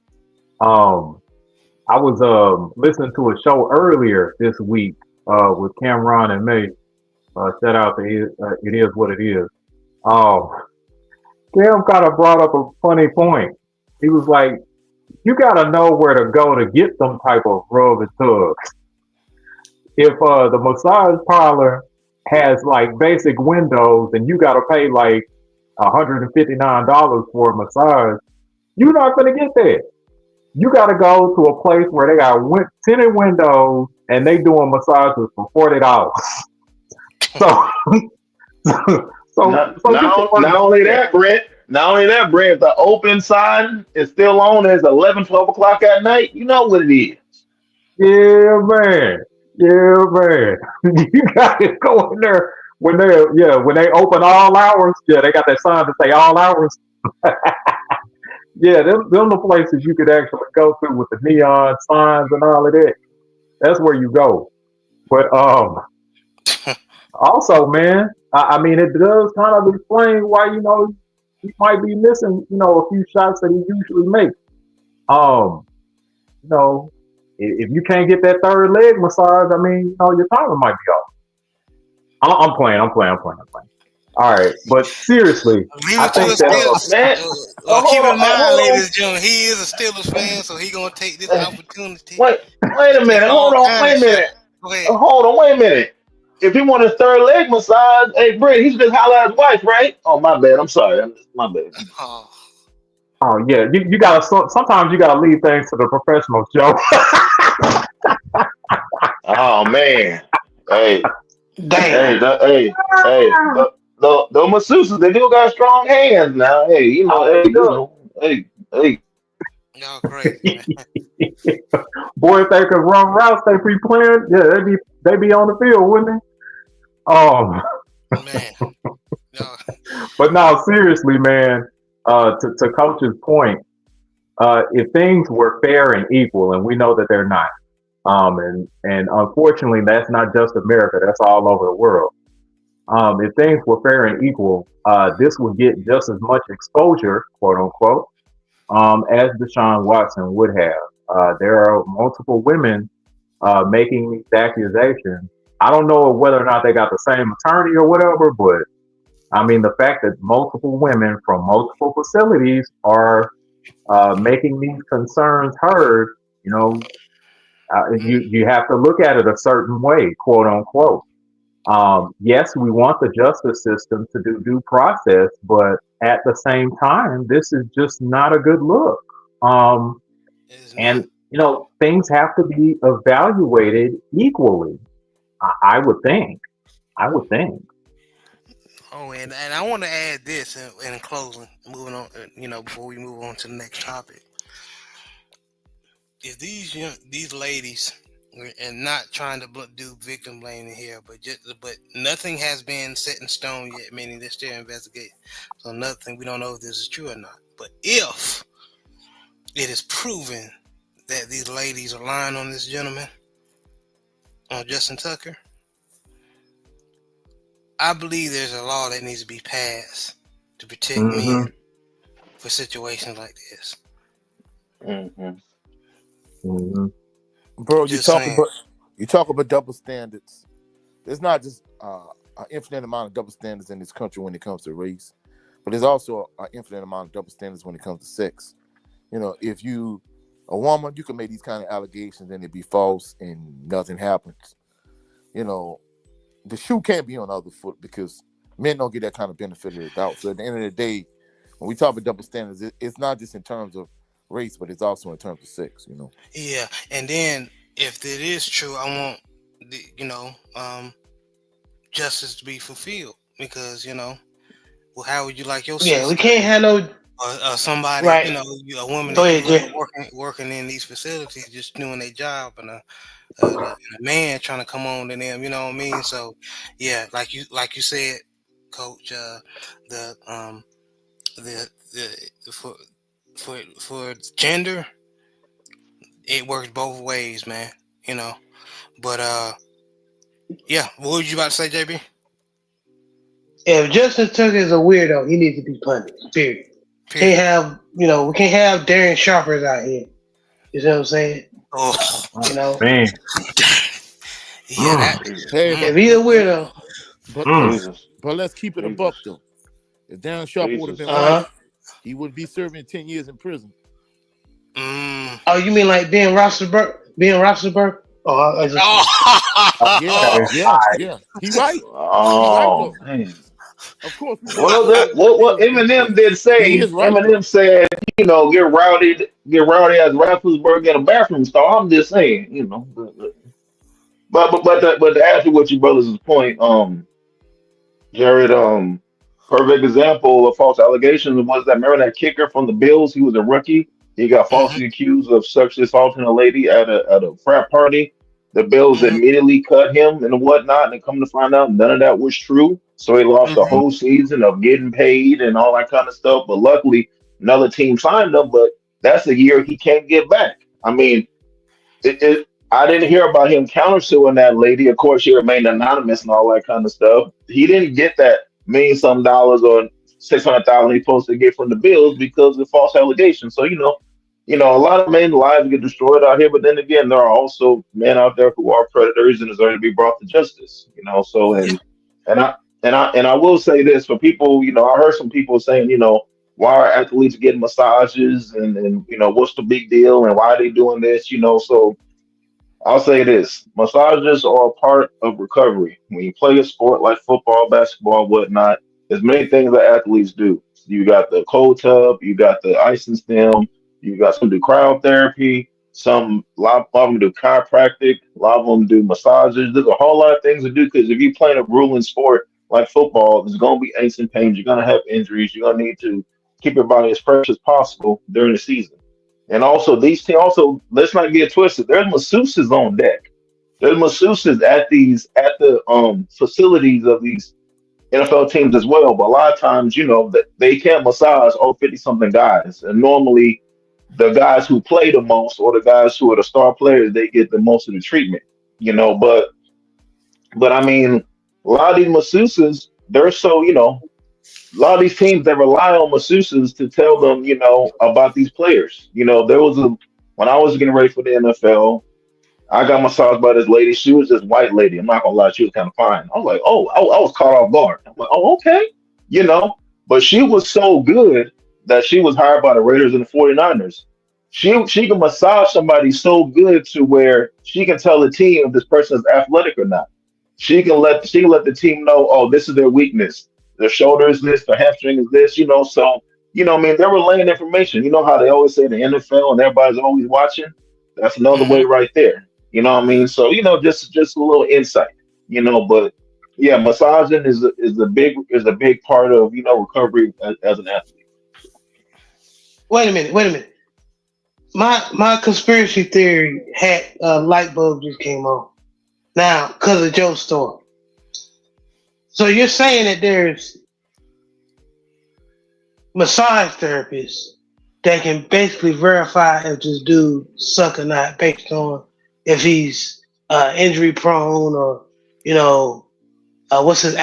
I was listening to a show earlier this week with Cameron and May. Shout out to It Is What It Is. Cam kind of brought up a funny point. He was like, you got to know where to go to get some type of rub and tug. If the massage parlor has like basic windows and you got to pay like $159 for a massage, you're not going to get there. You got to go to a place where they got tinted windows and they doing massages for $40. So, not only that, Brent. If the open sign is still on as 11, 12 o'clock at night, you know what it is. Yeah, man. You got to go in there when they open all hours. Yeah, they got that sign to say all hours. Yeah, them the places you could actually go to with the neon signs and all of that. That's where you go. But also, man, I mean, it does kind of explain why he might be missing a few shots that he usually makes. If you can't get that third leg massage, I mean, your timing might be off. I'm playing. All right, but seriously, I think that keep in mind, ladies and gentlemen, he is a Steelers fan, so he gonna take this opportunity. Wait a minute. Hold on. Wait a minute. Go ahead. Hold on. Wait a minute. If he want his third leg massage, hey, Brent, he should just holler at his wife, right? Oh, my bad. I'm sorry. My bad. Oh yeah, you gotta. Sometimes you gotta leave things to the professionals, Joe. Oh man. Hey. Damn. Hey. The masseuses, they do got strong hands now. Hey, hey. Y'all crazy, man. Boy, if they could run routes, they be playing. Yeah, they be on the field, wouldn't they? Man. No. But no, seriously, man. To Coach's point, if things were fair and equal, and we know that they're not, and unfortunately, that's not just America. That's all over the world. If things were fair and equal, this would get just as much exposure, quote unquote, as Deshaun Watson would have. There are multiple women making these accusations. I don't know whether or not they got the same attorney or whatever, but I mean, the fact that multiple women from multiple facilities are making these concerns heard, you have to look at it a certain way, quote unquote. Yes, we want the justice system to do due process, but at the same time, this is just not a good look. Um, It is and not. things have to be evaluated equally. I would think. I would think. Oh, and I want to add this in closing, moving on. Before we move on to the next topic, if these ladies, and not trying to do victim blaming here, but nothing has been set in stone yet, meaning they're still investigating. So nothing, we don't know if this is true or not. But if it is proven that these ladies are lying on this gentleman, on Justin Tucker, I believe there's a law that needs to be passed to protect Hmm. men for situations like this. Hmm. Hmm. Bro, Just saying. you talk about double standards. There's not just an infinite amount of double standards in this country when it comes to race, but there's also an infinite amount of double standards when it comes to sex. If you a woman, you can make these kind of allegations and it be false and nothing happens. You know, the shoe can't be on the other foot because men don't get that kind of benefit of the doubt. So at the end of the day, when we talk about double standards, it's not just in terms of race, but it's also in terms of sex. Yeah, and then if it is true, I want justice to be fulfilled because well, how would you like your Yeah, we sister can't have no or somebody, right. a woman Go that you ahead, love Jay. working in these facilities, just doing their job, and a man trying to come on to them, you know what I mean? So, yeah, like you said, Coach, the the for gender, it works both ways, man. You know, but yeah, what were you about to say, JB? If Justin Tucker is a weirdo, he needs to be punished. Period. Can't Period. have we can't have Darren Sharpers out here. You know what I'm saying? Oh, You know, Man. yeah, that. Mm, Jesus. Hey, Mm, if he's a weirdo, but mm. let's Jesus. but let's keep it a buck Jesus. though. If Darren Sharper would have been Jesus. white, uh huh. he would be serving 10 years in prison. mm. Oh, you mean like Ben Roethlisberger? Ben Roethlisberger? Oh, I just Yeah, Okay. Oh, yeah, yeah. He right Oh though. man. Of course, we want Well, everybody that to get what their revenge, but Eminem did he say. is right Eminem though. said, get rowdy as Rafflesburg in a bathroom stall. I'm just saying, but to add to what your brother's point, Jared, perfect example of false allegations was that remember that kicker from the Bills? He was a rookie. He got hmm falsely accused of sexually assaulting a lady at a frat party. The Bills hmm immediately cut him and whatnot, and come to find out none of that was true. So he lost the hmm whole season of getting paid and all that kind of stuff. But luckily, another team signed him. But that's a year he can't get back. I mean, I didn't hear about him countersuing that lady. Of course, she remained anonymous and all that kind of stuff. He didn't get that million some dollars or 600,000 he's supposed to get from the Bills because of false allegations. So a lot of men lives get destroyed out here. But then again, there are also men out there who are predators and deserve to be brought to justice. So Yeah. and I will say this for people. I heard some people saying, why are athletes getting massages and what's the big deal and why are they doing this? So I'll say this: massages are a part of recovery. When you play a sport like football, basketball, whatnot, there's many things that athletes do. You got the cold tub, you got the ice and stem, you got some do cryotherapy, a lot of them do chiropractic, a lot of them do massages. There's a whole lot of things to do because if you play a grueling sport like football, there's going to be aches and pains. You're going to have injuries. You're going to need to keep your body as fresh as possible during the season. And also, these teams also let's not get twisted. There's masseuses on deck. There's masseuses at the facilities of these NFL teams as well. But a lot of times, that they can't massage all 50 something guys. And normally the guys who play the most or the guys who are the star players, they get the most of the treatment. But I mean, a lot of these masseuses, they're so, a lot of these teams that rely on masseuses to tell them, about these players. When I was getting ready for the NFL, I got massaged by this lady. She was this white lady. I'm not gonna lie, she was kind of fine. I was like, oh, I was caught off guard. I'm like, oh, okay, you know. But she was so good that she was hired by the Raiders and the 49ers. She can massage somebody so good to where she can tell the team if this person is athletic or not. she can let the team know, oh, this is their weakness. Their shoulder is this, their hamstring is this, so I mean, they're relaying information. You know how they always say the NFL and everybody's always watching? That's another way Hmm. right there. You know what I mean? So, just a little insight, but yeah, massaging is a big part of, recovery as an athlete. Wait a minute. Wait a minute. My conspiracy theory hat light bulb just came on. Now, because of Joe's story. So you're saying that there's massage therapists that can basically verify if this dude suck or not based on if he's injury prone or you know what's his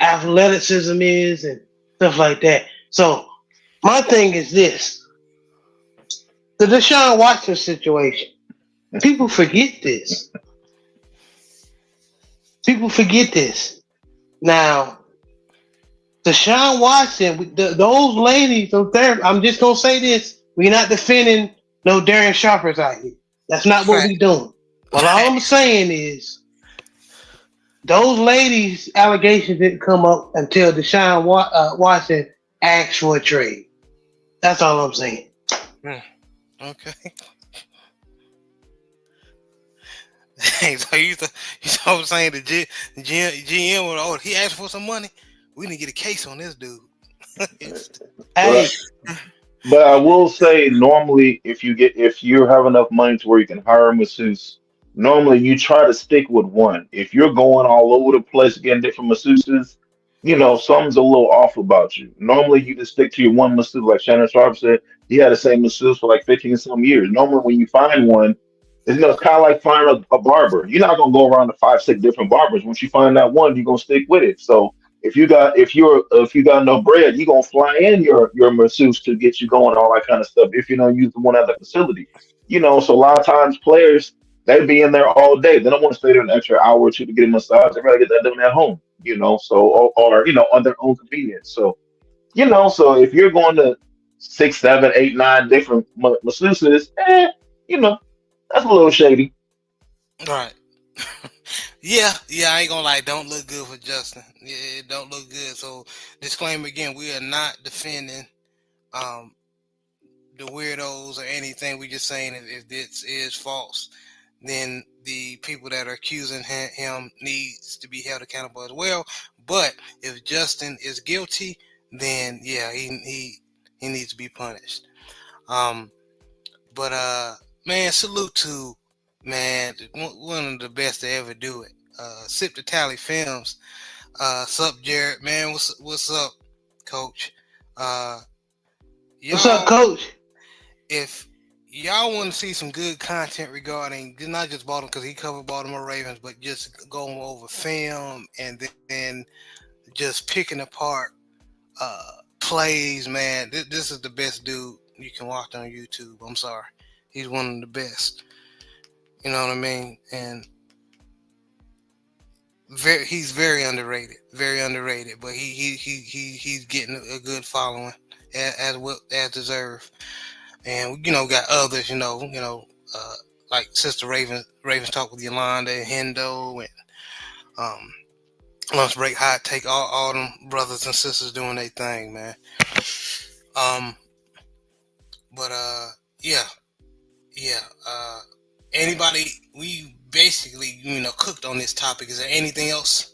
athleticism is and stuff like that. So my thing is this: the Deshaun Watson situation. People forget this. People forget this. Now, Deshaun Watson, those ladies, I'm just gonna say this: we're not defending no Darren Sharpers out here. That's not what Right. we doing. But all I'm saying is those ladies' allegations didn't come up until Deshaun Watson asked for a trade. That's all I'm saying. Okay. Hey, so you know what I'm saying? The GM was, oh, he asked for some money. We need to get a case on this dude. Hey, But but I will say, normally, if you have enough money to where you can hire a masseuse, normally you try to stick with one. If you're going all over the place getting different masseuses, something's a little off about you. Normally, you just stick to your one masseuse, like Shannon Sharp said. He had the same masseuse for like 15 some years. Normally, when you find one, it's kind of like finding a barber. You're not gonna go around to five, six different barbers. Once you find that one, you're gonna stick with it. So if you got no bread, you're gonna fly in your masseuse to get you going, all that kind of stuff. If you don't use the one at the facility, so a lot of times players they be in there all day. They don't want to stay there an extra hour or two to get a massage. They rather get that done at home, so or on their own convenience. So so if you're going to 6, 7, 8, 9 different masseuses, you know, that's a little shady. Right. Yeah, I ain't gonna lie, don't look good for Justin. Yeah, it don't look good. So disclaimer again, we are not defending um the weirdos or anything. We just saying if this is false, then the people that are accusing him needs to be held accountable as well. But if Justin is guilty, then yeah, he needs to be punished. Um, but man, salute to man one of the best to ever do it. Sip the Tally Films. Sup, Jared? Man, what's up, Coach? Uh, what's up, y'all, Coach? if y'all want to see some good content regarding not just Baltimore, because he covered Baltimore Ravens, but just going over film and then just picking apart plays, man. This is the best dude you can watch on YouTube. I'm sorry, he's one of the best. You know what I mean? And he's very underrated. But he's getting a good following as well as deserved. And got others, uh, like Sister Ravens Talk with Yolanda and Hendo and um, Lunch Break Hot Take, all them brothers and sisters doing their thing, man. Um, but yeah, yeah. Anybody? We basically cooked on this topic. Is there anything else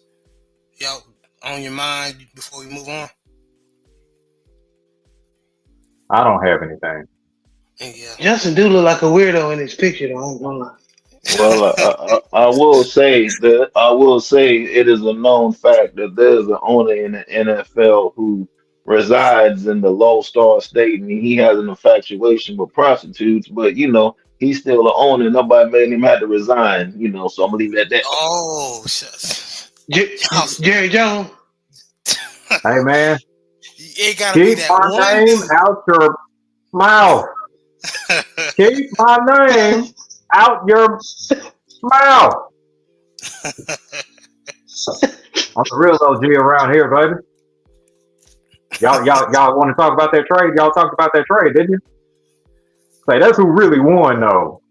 y'all on your mind before we move on? I don't have anything. Yeah. Justin do look like a weirdo in his picture, though. I ain't gonna lie. Well, I will say it is a known fact that there's an owner in the NFL who resides in the Lone Star State, and he has an infatuation with prostitutes. But he's still the owner. Nobody made him have to resign. So I'm gonna leave it at that. Oh, shucks. Jerry Jones. Hey man, It gotta be keep that my one name out your mouth. Keep my name out your mouth. I'm the real OG around here, baby. Y'all want to talk about that trade? Y'all talked about that trade, didn't you? Say that's who really won, though.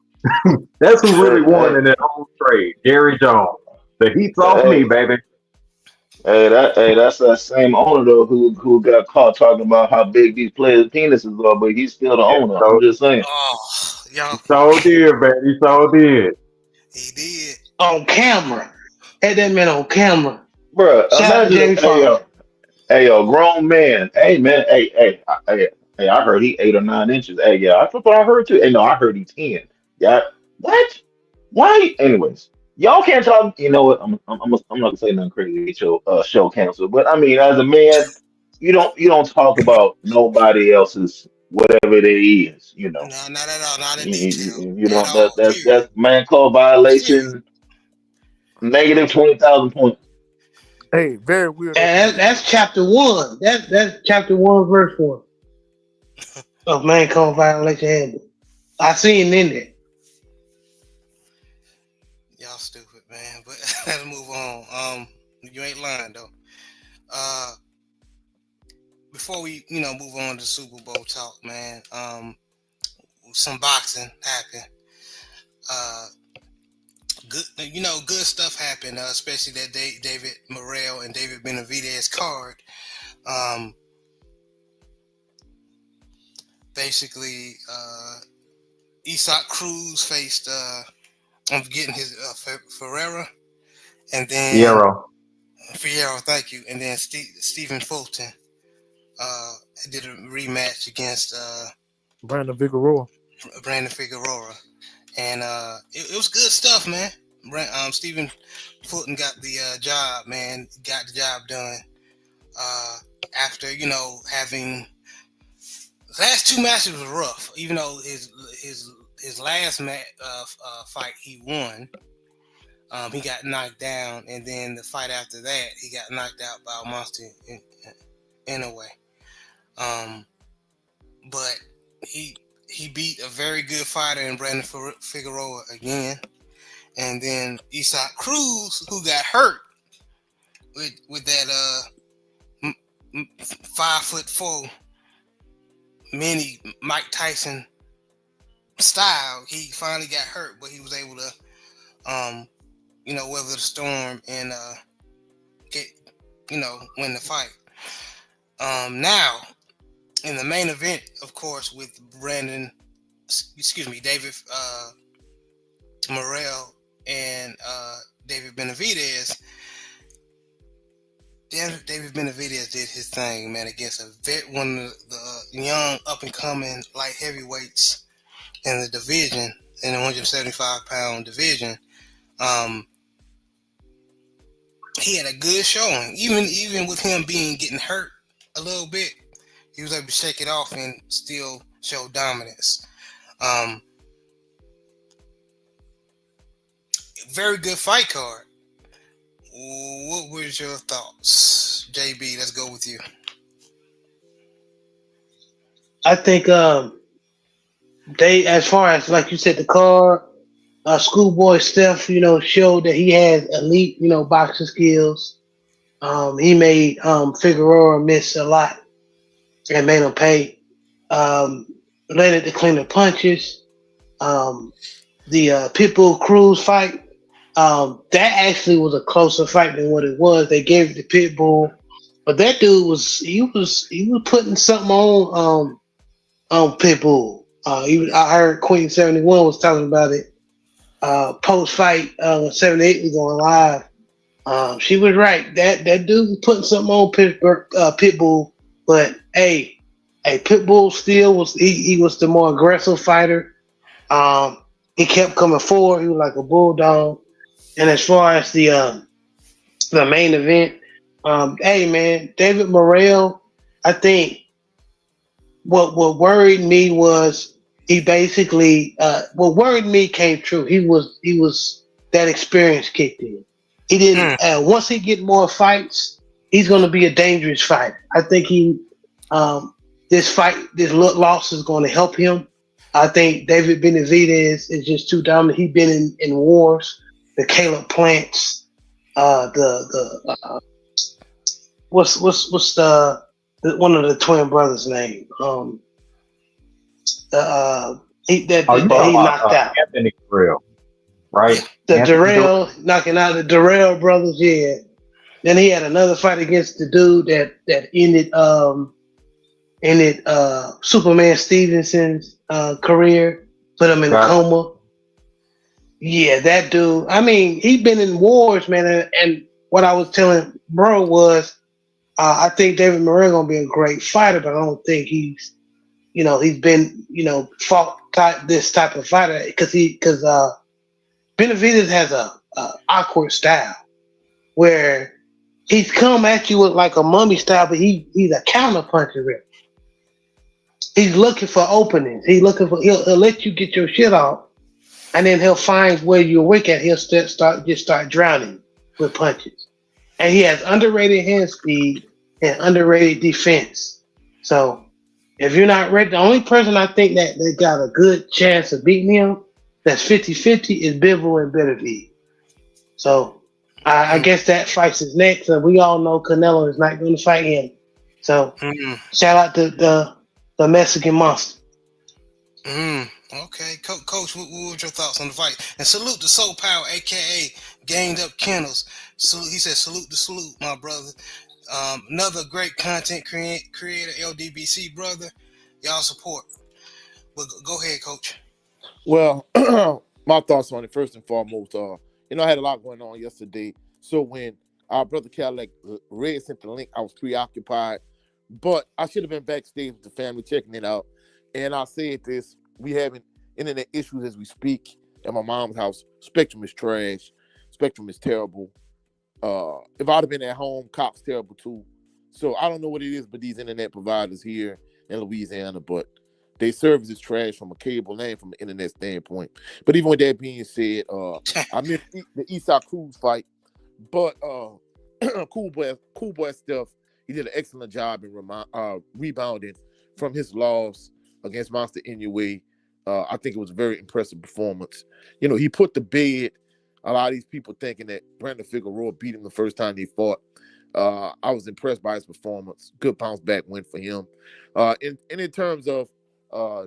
That's who really won in that whole trade. Jerry Jones. The heat's off me, Hey, baby. that's that same owner though who got caught talking about how big these players' penises are, but he's still the Yeah, owner. I'm so just saying, Oh, he y'all, so did, baby. He so did. he did. On camera. Had that man on camera. bro. Shout out to Imagine, Jamie Foxx. hey yo, grown man. Hey man, hey, I heard he 8 or 9 inches. Hey, yeah, I thought I heard too. Hey, no, I heard he 10. Yeah, what? Why? Anyways, y'all can't talk. You know what? I'm not gonna say nothing crazy. Get your show canceled. But I mean, as a man, you don't talk about nobody else's whatever they is. You know, No, not at all. Not in detail you at don't. all. That's Period. man code Period. violation. Negative 20,000 points. Hey, very weird of And you. that's chapter one. That's chapter one, verse one of Mankind Violation Handbook. I seen it in there. Y'all stupid, man. But let's move on. You ain't lying though. Uh, before we, move on to Super Bowl talk, man. Some boxing happened. Uh, good stuff happened. Especially that David Morrell and David Benavidez card. Um, basically, Isak Cruz faced. I'm forgetting his Ferreira, and then Fiero. Fierro, thank you, and then Stephen Fulton did a rematch against Brandon Figueroa. Brandon Figueroa, and it was good stuff, man. Stephen Fulton got the job, man. Got the job done after having the last two matches was rough. Even though his last fight he won. He got knocked down, and then the fight after that, he got knocked out by a monster in a way. But he beat a very good fighter in Brandon Figueroa again, and then Isak Cruz, who got hurt with that 5'4" mini Mike Tyson style. He finally got hurt, but he was able to weather the storm and get win the fight. Now in the main event, of course, with David Morrell and David Benavidez. David Benavidez did his thing, man, against one of the young up and coming light heavyweights in the division, in the 175-pound division. He had a good showing, even with him getting hurt a little bit. He was able to shake it off and still show dominance. Very good fight card. What was your thoughts, JB? Let's go with you. I think they, as far as like you said, the card, schoolboy Steph, showed that he had elite, boxing skills. He made Figueroa miss a lot and made him pay. Led it to cleaner punches. The Pitbull Cruz fight, that actually was a closer fight than what it was. They gave it to Pitbull, but that dude was putting something on Pitbull. I heard Queen 71 was talking about it post fight when 78 was going live. She was right. That dude was putting something on Pitbull, but hey, Pitbull still was he was the more aggressive fighter. He kept coming forward. He was like a bulldog. And as far as the main event, hey man, David Morrell, I think what worried me was he basically what worried me came true. He was that experience kicked in. He didn't once he get more fights, he's gonna be a dangerous fighter. I think this loss is gonna help him. I think David Benavidez is just too dominant. He's been in wars. The Caleb Plants, what's the one of the twin brothers' name? He Oh, you talking he about knocked out. Anthony Grill? right? Yeah. The Anthony Durant. Darrell knocking out the Darrell brothers. Yeah. Then he had another fight against the dude that ended Superman Stevenson's career, put him in a Got coma. Yeah, that dude. I mean, he been in wars, man. And what I was telling bro was, I think David Morrell gonna be a great fighter, but I don't think he's been, fought this type of fighter because Benavidez has a awkward style where he's come at you with like a mummy style, but he's a counter puncher. Really. He's looking for openings. He'll let you get your shit off, and then he'll find where you're weak at. He'll start drowning with punches. And he has underrated hand speed and underrated defense. So if you're not ready, the only person I think that they got a good chance of beating him that's 50-50 is Bivol and Benavidez. So I Mm, guess that fights is next. We all know Canelo is not going to fight him. So mm, shout out to the Mexican monster. mm. Okay, Coach, what was your thoughts on the fight? And salute to Soul Power, aka Gained Up Kennels. Salute, he said, salute, my brother. Another great content creator, LDBC brother. Y'all support. But go ahead, Coach. Well, my thoughts on it first and foremost. I had a lot going on yesterday. So when our brother Cadillac Red sent the link, I was preoccupied. But I should have been backstage with the family checking it out. And I said this: we having internet issues as we speak at my mom's house. Spectrum is trash. Spectrum is terrible. If I'd have been at home, Cox terrible too. So I don't know what it is, but these internet providers here in Louisiana, but their service is trash from a cable and from an internet standpoint. But even with that being said, I missed the Eastside Cruz fight, but cool boy stuff. He did an excellent job in rebounding from his loss against Monster Inoue. I think it was a very impressive performance. He put to bed a lot of these people thinking that Brandon Figueroa beat him the first time they fought. I was impressed by his performance. Good bounce back win for him. And in terms of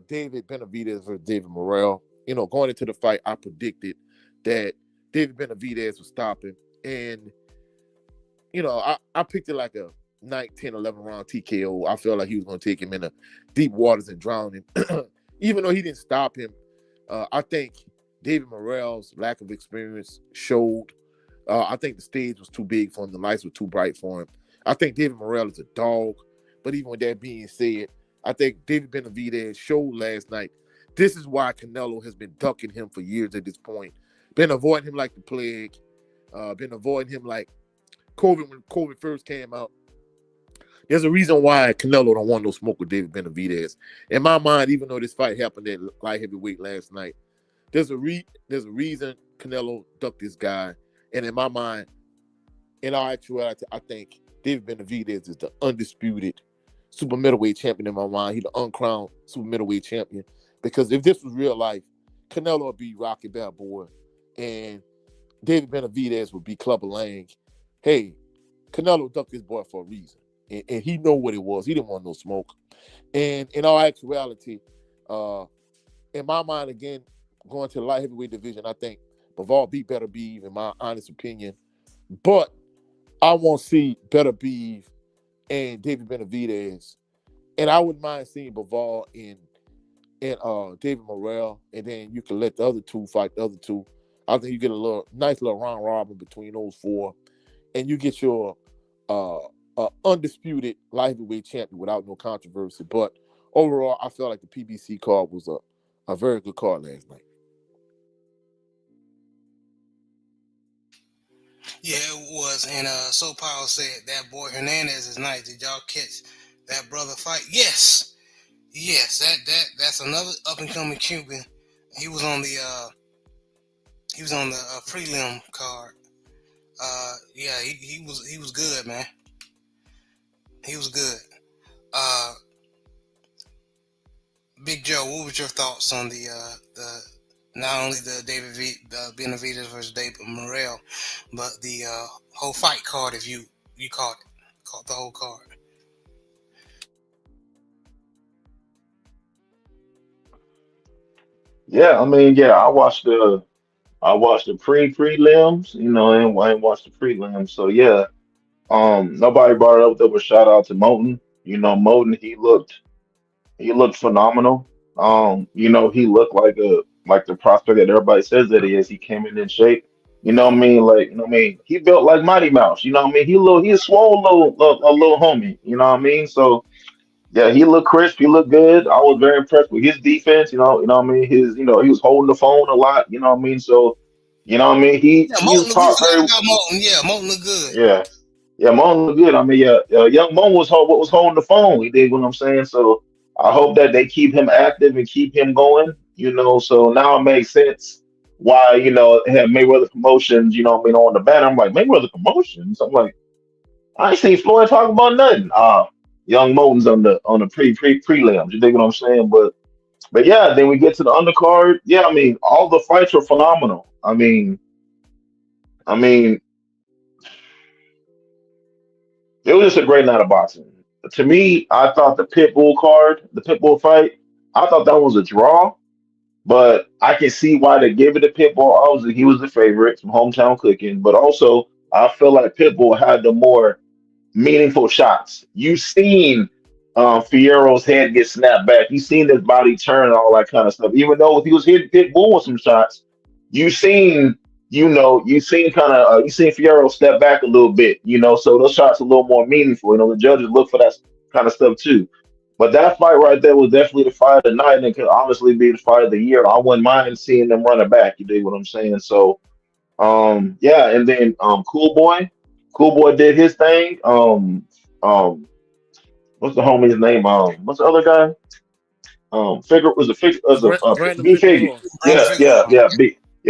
David Benavidez versus David Morrell, going into the fight, I predicted that David Benavidez would stop him. And, I picked it like a 9, 10, 11 round TKO. I felt like he was going to take him in the deep waters and drown him. Even though he didn't stop him, I think David Morrell's lack of experience showed. I think the stage was too big for him. The lights were too bright for him. I think David Morrell is a dog. But even with that being said, I think David Benavidez showed last night. This is why Canelo has been ducking him for years at this point. Been avoiding him like the plague. Been avoiding him like COVID when COVID first came out. There's a reason why Canelo don't want no smoke with David Benavidez. In my mind, even though this fight happened at light heavyweight last night, there's a reason Canelo ducked this guy. And in my mind, in all actuality, I think David Benavidez is the undisputed super middleweight champion in my mind. He's the uncrowned super middleweight champion. Because if this was real life, Canelo would be Rocky Balboa and David Benavidez would be Clubber Lang. Hey, Canelo ducked this boy for a reason. And he know what it was. He didn't want no smoke. And in all actuality, in my mind, again, going to the light heavyweight division, I think Bivol beat Better Beef, in my honest opinion. But I want to see Better Beef and David Benavidez. And I wouldn't mind seeing Bivol and David Morrell. And then you can let the other two fight the other two. I think you get a nice little round robin between those four. And you get your undisputed light heavyweight champion without no controversy. But overall, I felt like the PBC card was a very good card last night. Yeah, it was. And So Powell said that boy Hernandez is nice. Did y'all catch that brother fight? Yes. Yes, that's another up and coming Cuban. He was on the prelim card. Yeah, he was good, man. He was good. Big Joe, what was your thoughts on the not only the Benavidez versus David Morrell, but the whole fight card? If you caught the whole card. Yeah, I mean, yeah, I watched the prelims, and I watched the prelims. So yeah, nobody brought it up. There was shout out to Moten. Moten, he looked phenomenal. He looked like the prospect that everybody says that he is. He came in shape. You know what I mean? Like, he built like Mighty Mouse. You know what I mean? He's a swole a little homie. You know what I mean? So yeah, he looked crisp. He looked good. I was very impressed with his defense. What I mean? He was holding the phone a lot. You know what I mean? So, what I mean? Yeah, He was We taught forgot very, about Molten. Yeah, Molten look good. yeah. Yeah, Mon looked good. I mean, yeah, young Mon what was holding the phone. You dig what I'm saying? So I hope that they keep him active and keep him going. So now it makes sense why have Mayweather promotions. I mean, on the banner. I'm like Mayweather promotions. I'm like I ain't seen Floyd talk about nothing. Young Moten's on the prelims. You dig what I'm saying? But yeah, then we get to the undercard. Yeah, I mean, all the fights were phenomenal. I mean, it was just a great night of boxing. To me, I thought the Pitbull fight, I thought that was a draw, but I can see why they gave it to Pitbull. Obviously, he was the favorite from hometown cooking, but also I feel like Pitbull had the more meaningful shots. You've seen Fierro's head get snapped back. You've seen his body turn and all that kind of stuff. Even though he was hitting Pitbull with some shots, you've seen, you seen Fierro step back a little bit. So those shots are a little more meaningful. The judges look for that kind of stuff too. But that fight right there was definitely the fight of the night, and it could honestly be the fight of the year. I wouldn't mind seeing them run it back. You dig what I'm saying? So, yeah, and then Cool Boy did his thing. What's the homie's name? What's the other guy? Figure was a figure was a Brandon B Figgy. Figueroa. Brandon Figueroa.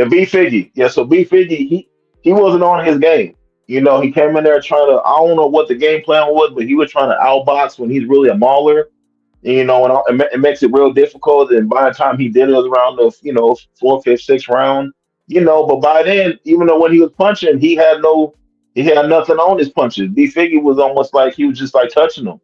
B Figgy. Yeah, so B Figgy he wasn't on his game. He came in there trying to. I don't know what the game plan was, but he was trying to outbox when he's really a mauler. It makes it real difficult. And by the time he did it, was around the fourth, fifth, sixth round. But by then, even though when he was punching, he had nothing on his punches. B Figgy was almost like he was just like touching him.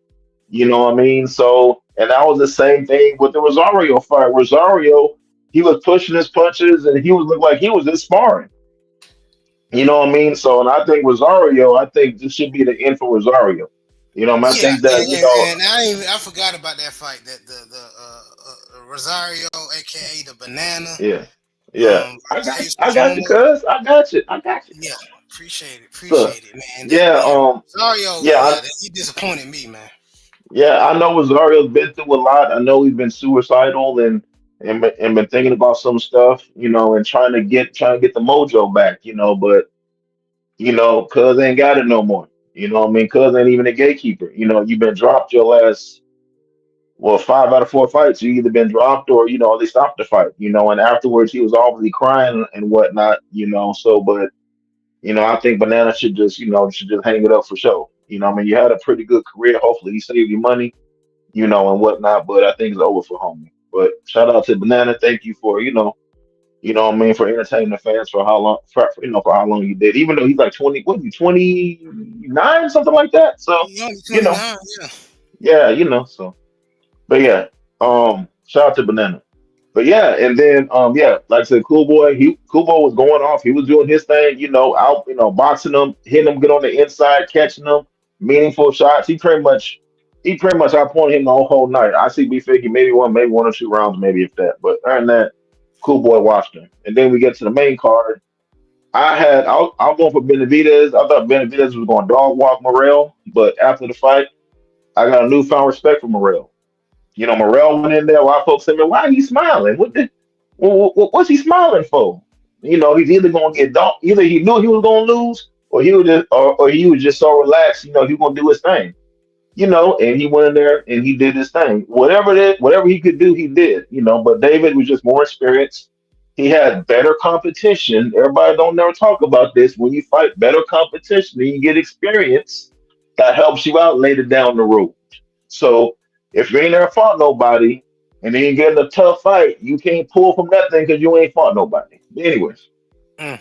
You know what I mean? So, and that was the same thing with the Rosario fight. Rosario, he was pushing his punches, and he was looked like he was just sparring. You know what I mean? So, and I think Rosario, I think this should be the end for Rosario. I Yeah, think that and I forgot about that fight. That the Rosario, aka the Banana, yeah, yeah. Jesus I got you, Jomo. cuz. I got you. Yeah, appreciate So, it, man. yeah, Rosario, yeah, yeah, he disappointed me, man. yeah. I know Rosario's been through a lot. I know he's been suicidal and been thinking about some stuff, and trying to get the mojo back, but cuz ain't got it no more. You know what I mean? Cuz ain't even a gatekeeper. You've been dropped your last, well, 5 out of 4 fights. You either been dropped or, they stopped the fight, and afterwards he was obviously crying and whatnot, so, but, I think Banana should just hang it up for show. I mean, you had a pretty good career. Hopefully he saved you money, and whatnot, but I think it's over for homie. But shout out to Banana. Thank you for, what I mean, for entertaining the fans for how long, for how long you did. Even though he's like 20, what, you 29, something like that. So, He only you know, 29, yeah. yeah, so, but yeah, shout out to Banana. But yeah, and then yeah, like I said, Cool Boy was going off. He was doing his thing, out, boxing them, hitting them good on the inside, catching them, meaningful shots. He pretty much outpointed him the whole night. I see B Figgy maybe one or 2 rounds, maybe if that. But other than that, Cool Boy watched him. And then we get to the main card. I was going for Benavidez. I thought Benavidez was going to dog walk Morrell, but after the fight, I got a newfound respect for Morrell. Morrell went in there. Why folks said, "Man, why are you smiling? What's he smiling for?" He's either gonna get dog. Either he knew he was gonna lose, or he was just so relaxed. He was gonna do his thing. And he went in there and he did his thing. Whatever he could do, he did. But David was just more experienced. He had better competition. Everybody don't never talk about this. When you fight better competition and you get experience, that helps you out later down the road. So if you ain't never fought nobody and then you get in a tough fight, you can't pull from that thing because you ain't fought nobody. But anyways, Mm.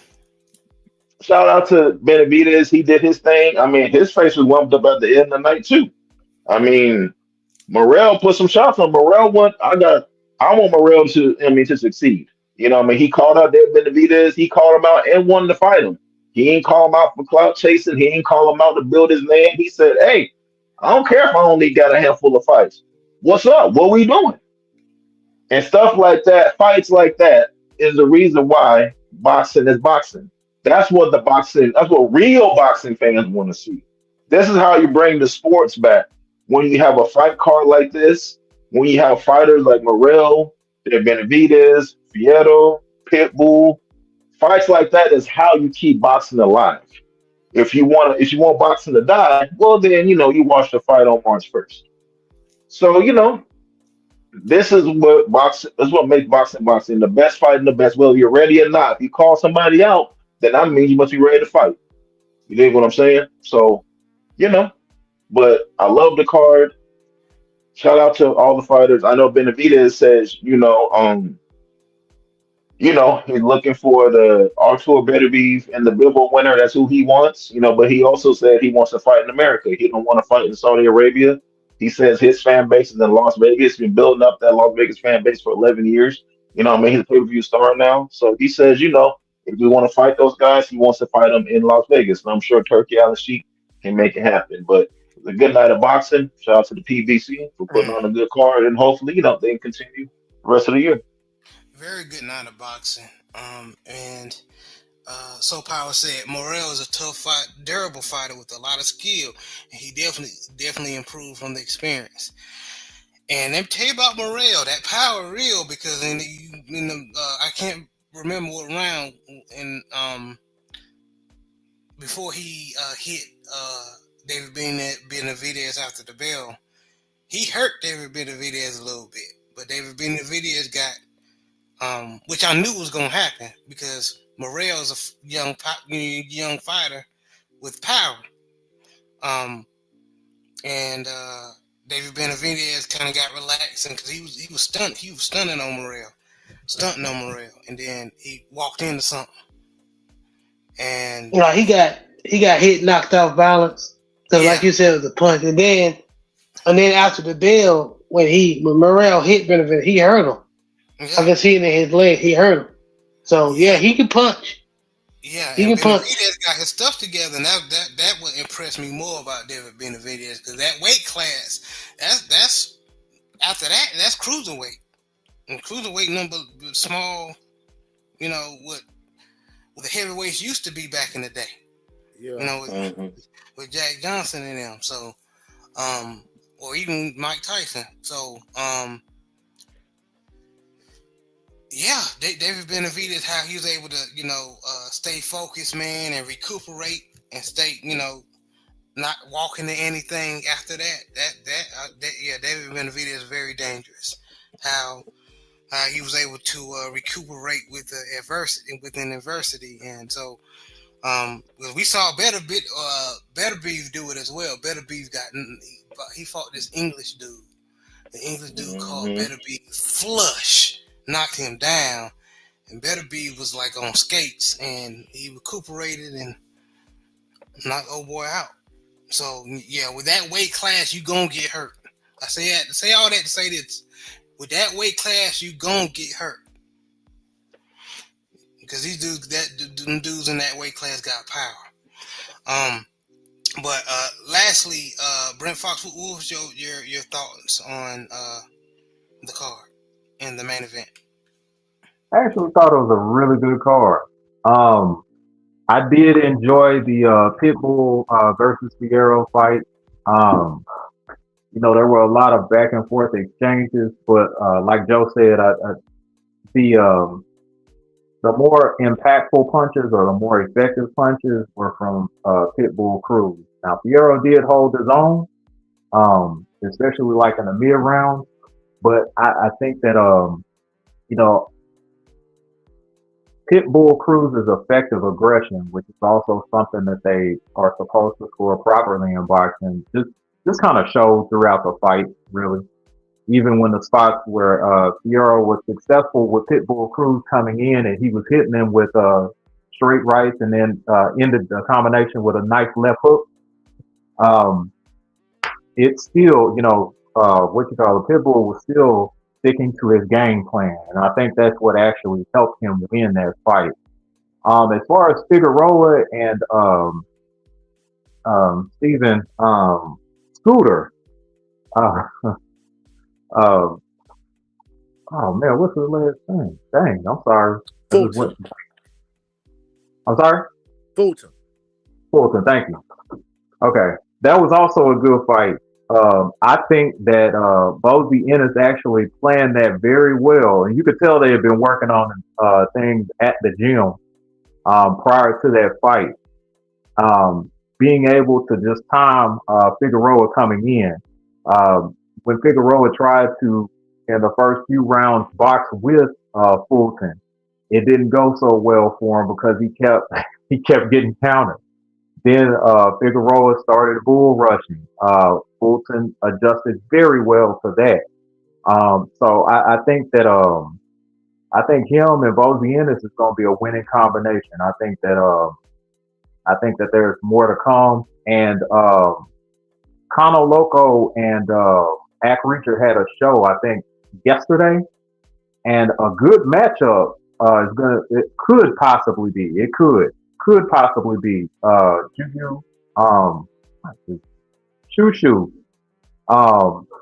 shout out to Benavidez. He did his thing. I mean, his face was warmed up at the end of the night too. I mean, Morrell put some shots on. Morrell won. I want Morrell to succeed. You know what I mean? He called out David Benavidez. He called him out and wanted to fight him. He ain't call him out for clout chasing. He ain't call him out to build his name. He said, "Hey, I don't care if I only got a handful of fights. What's up? What we doing?" And stuff like that, fights like that, is the reason why boxing is boxing. That's what real boxing fans want to see. This is how you bring the sports back. When you have a fight card like this, when you have fighters like Morrell, Benavidez, Fierro, Pitbull, fights like that is how you keep boxing alive. If you want boxing to die, well then you watch the fight on March 1st. So this is what boxing. This is what makes boxing boxing. The best fight and the best. Whether you're ready or not, if you call somebody out, then that means you must be ready to fight. You dig what I'm saying? So you know. But I love the card. Shout out to all the fighters. I know Benavidez says, he's looking for the Artur Beterbiev and the Bilbo winner. That's who he wants. But he also said he wants to fight in America. He don't want to fight in Saudi Arabia. He says his fan base is in Las Vegas. He's been building up that Las Vegas fan base for 11 years. He's a pay-per-view star now. So he says, if we want to fight those guys, he wants to fight them in Las Vegas. And I'm sure Turkey Al Sheikh can make it happen. But it was a good night of boxing. Shout out to the PBC for putting on a good card. And hopefully, they can continue the rest of the year. Very good night of boxing. And So Power said Morrell is a tough fight, durable fighter with a lot of skill. And he definitely improved from the experience. And let me tell you about Morrell. That power real because I can't remember what round before he hit David Benavidez after the bell. He hurt David Benavidez a little bit, but David Benavidez got which I knew was going to happen because Morrell is a young fighter with power. And David Benavidez kind of got relaxing because he was stunned. He was stunting on Morrell, and then he walked into something. And he got hit, knocked off balance. So like you said, it was a punch. And then after the bell, when Morrell hit Benavidez, he hurt him. Yeah. I can see it in his leg. He hurt him. So he can punch. Yeah, he can punch. Benavidez got his stuff together, and that would impress me more about David Benavidez because that weight class, that's after that's cruiserweight, and cruiserweight number small, what the heavyweights used to be back in the day. Yeah. With Jack Johnson and them. So, or even Mike Tyson. So, David Benavidez, how he was able to, stay focused, man, and recuperate and stay, not walk into anything after that. David Benavidez is very dangerous. How he was able to recuperate with within adversity, and so we saw Beterbiev do it as well. Beterbiev he fought this English dude. The English dude called Beterbiev flush. Knocked him down, and Beterbiev was like on skates, and he recuperated and knocked old boy out. So with that weight class, you gonna get hurt. I say all that to say this: with that weight class, you gonna get hurt because these dudes in that weight class got power. But lastly, Brent Fox, what was your thoughts on the card in the main event? I actually thought it was a really good card. I did enjoy the Pitbull versus Fierro fight. There were a lot of back and forth exchanges, but like Joe said, the more impactful punches or the more effective punches were from Pitbull Cruz. Now Fierro did hold his own, especially like in the mid round. But I think that Pitbull Cruz's effective aggression, which is also something that they are supposed to score properly in boxing, just kind of showed throughout the fight, really. Even when the spots where Fierro was successful with Pitbull Cruz coming in and he was hitting him with straight rights and then ended the combination with a nice left hook, it's still, Pitbull was still sticking to his game plan, and I think that's what actually helped him win that fight. As far as Figueroa and Steven Scooter, uh, uh, oh man, what's the last thing? Dang, I'm sorry. I just Fulton. went. I'm sorry. Fulton. Fulton, thank you. Okay, that was also a good fight. I think that Bozy Ennis actually planned that very well, and you could tell they had been working on things at the gym prior to that fight. Being able to just time Figueroa coming in. When Figueroa tried to, in the first few rounds, box with Fulton, it didn't go so well for him because he kept he kept getting countered. Then Figueroa started bull rushing. Fulton adjusted very well to that. So I think that I think him and Bozy Ennis is going to be a winning combination. I think that there's more to come. And Kano Loco and Ack Reacher had a show I think yesterday, and a good matchup is gonna it could possibly be Juju what's his- Shushu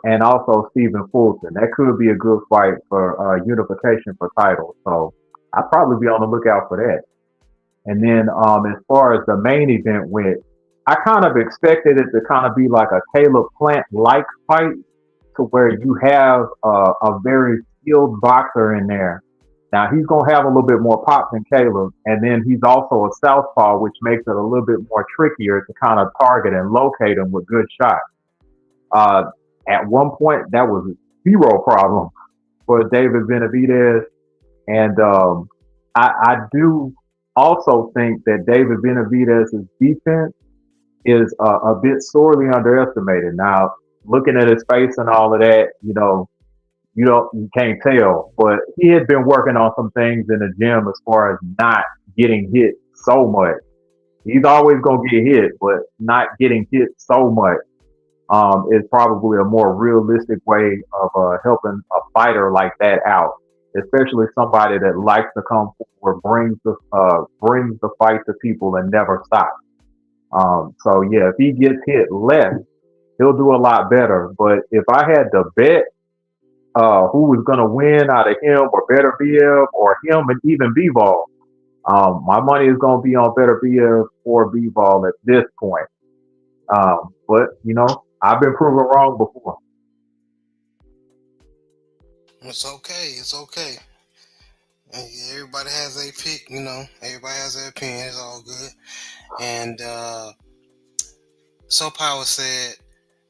and also Stephen Fulton. That could be a good fight for unification for titles. So I'd probably be on the lookout for that. And then as far as the main event went, I kind of expected it to kind of be like a Caleb Plant like fight to where you have a very skilled boxer in there. Now he's gonna have a little bit more pop than Caleb, and then he's also a southpaw, which makes it a little bit more trickier to kind of target and locate him with good shots. Uh, at one point, that was zero problem for David Benavidez, and I do also think that David Benavidez's defense is a bit sorely underestimated. Now, looking at his face and all of that, you can't tell, but he had been working on some things in the gym as far as not getting hit so much. He's always gonna get hit, but not getting hit so much is probably a more realistic way of helping a fighter like that out, especially somebody that likes to come forward, brings the fight to people and never stops. So yeah, if he gets hit less, he'll do a lot better. But if I had to bet who was going to win out of him or Better BF or him and even B-Ball, my money is going to be on Better BF or B-Ball at this point. But I've been proven wrong before. It's okay. It's okay. And everybody has a pick. Everybody has their opinion. It's all good. And So Power said,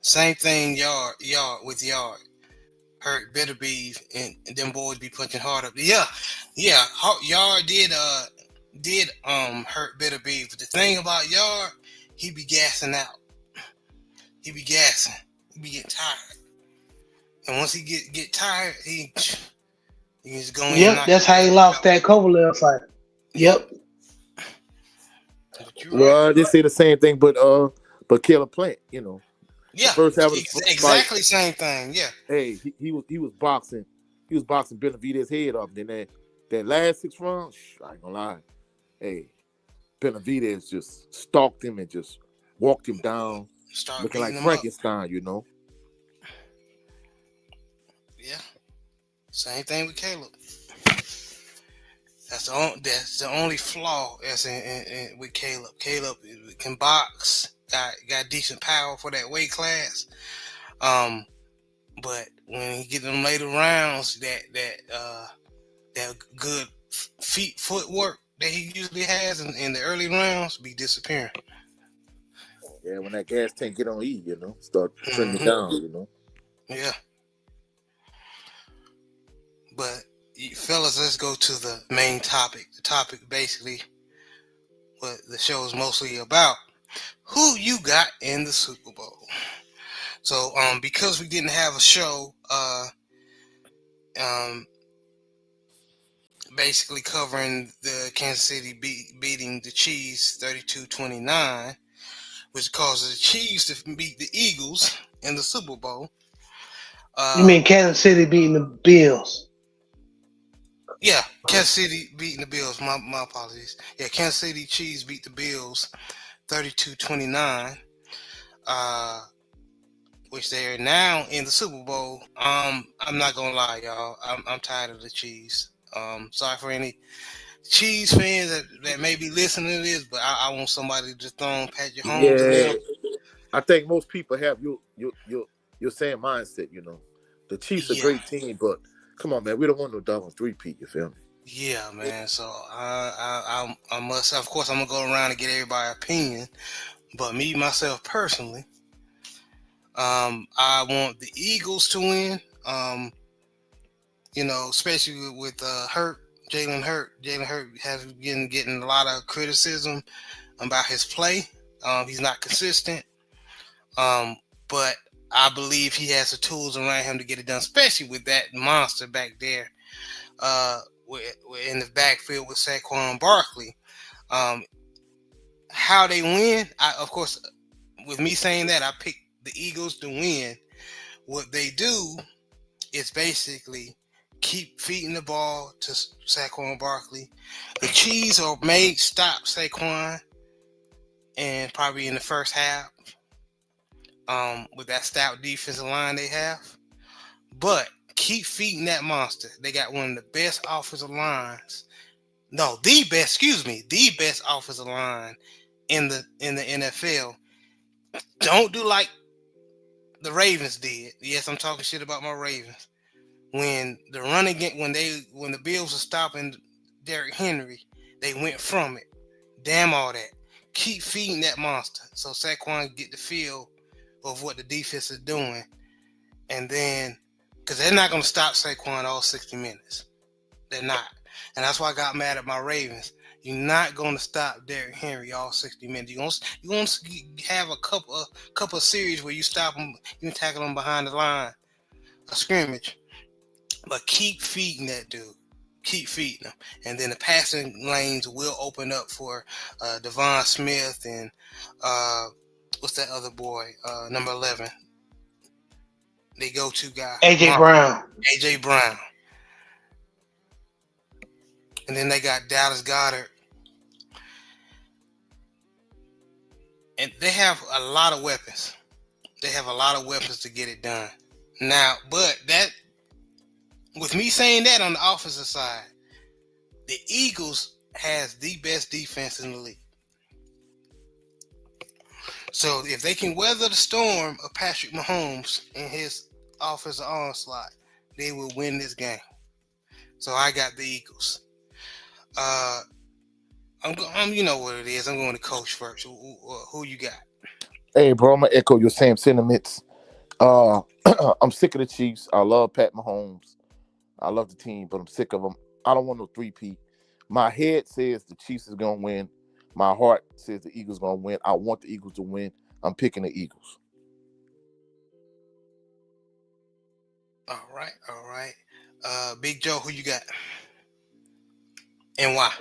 same thing. Yard with Yard. Hurt better be, and them boys be punching hard up. Yeah, yeah. Yard did hurt better be. But the thing about Yard, he be gassing out. He be gassing. He be getting tired. And once he get tired, he just go in and Yep, knock that's how he you lost out. that Kovalev fight. Yep. Yep. But you're right. Well, they say the same thing, but Caleb Plant, the Yeah, first half of the fight, exactly same thing. Yeah. hey, he was boxing Benavidez' head up. Then that last 6 rounds, I ain't gonna lie, hey, Benavidez just stalked him and just walked him down, Start looking beating like them up. Frankenstein. Yeah. Same thing with Caleb. That's the only flaw that's with Caleb. Caleb can box, got decent power for that weight class. Um, but when he get them later rounds, that good feet footwork that he usually has in the early rounds be disappearing. Yeah, when that gas tank get on E, start trending Hmm. down. Yeah, but fellas, let's go to the main topic. The topic basically what the show is mostly about. Who you got in the Super Bowl? So because we didn't have a show um basically covering the Kansas City beating the Chiefs 32-29, which causes the Chiefs to beat the Eagles in the Super Bowl. You mean Kansas City beating the Bills? Yeah, Kansas City beating the Bills. My apologies. Yeah, Kansas City Chiefs beat the Bills 32-29. Uh, which they are now in the Super Bowl. I'm not gonna lie, y'all. I'm tired of the cheese. Sorry for any cheese fans that may be listening to this, but I want somebody to throw Patrick Holmes and Yeah, them. I think most people have your same mindset. The Chiefs are a Yeah, great team, but come on, man, we don't want no Dolphins three-peat. You feel me? yeah, man. So I must, of course, I'm gonna go around and get everybody's opinion. But me myself personally, I want the Eagles to win. Especially with Hurt, Jalen Hurt. Jalen Hurt has been getting a lot of criticism about his play. He's not consistent, but I believe he has the tools around him to get it done, especially with that monster back there in the backfield with Saquon Barkley. Um, how they win, of course, with me saying that, I picked the Eagles to win. What they do is basically keep feeding the ball to Saquon Barkley. The Chiefs are made stop Saquon, and probably in the first half, with that stout defensive line they have. But keep feeding that monster. They got one of the best offensive lines. No, the best offensive line in the NFL. Don't do like the Ravens did. Yes, I'm talking shit about my Ravens. When the Bills were stopping Derrick Henry, they went from it. Damn all that. Keep feeding that monster so Saquon get the feel of what the defense is doing, and then because they're not going to stop Saquon all 60 minutes. They're not, and that's why I got mad at my Ravens. You're not going to stop Derrick Henry all 60 minutes. You're going to have a couple of series where you stop him, you tackle him behind the line of scrimmage. But keep feeding that dude. Keep feeding him. And then the passing lanes will open up for Devon Smith and what's that other boy? Number 11. They go-to guy. AJ Brown. AJ Brown. And then they got Dallas Goedert. And they have a lot of weapons. They have a lot of weapons to get it done. Now, but that, with me saying that on the offensive side, the Eagles has the best defense in the league. So if they can weather the storm of Patrick Mahomes and his offensive onslaught, they will win this game. So I got the Eagles. I'm you know what it is. I'm going to coach first. Who you got? Hey, bro, I'm gonna echo your same sentiments. I'm sick of the Chiefs. I love Pat Mahomes. I love the team, but I'm sick of them. I don't want no three-peat. My head says the Chiefs is gonna win. My heart says the Eagles gonna win. I want the Eagles to win. I'm picking the Eagles. All right. Big Joe, who you got? And why?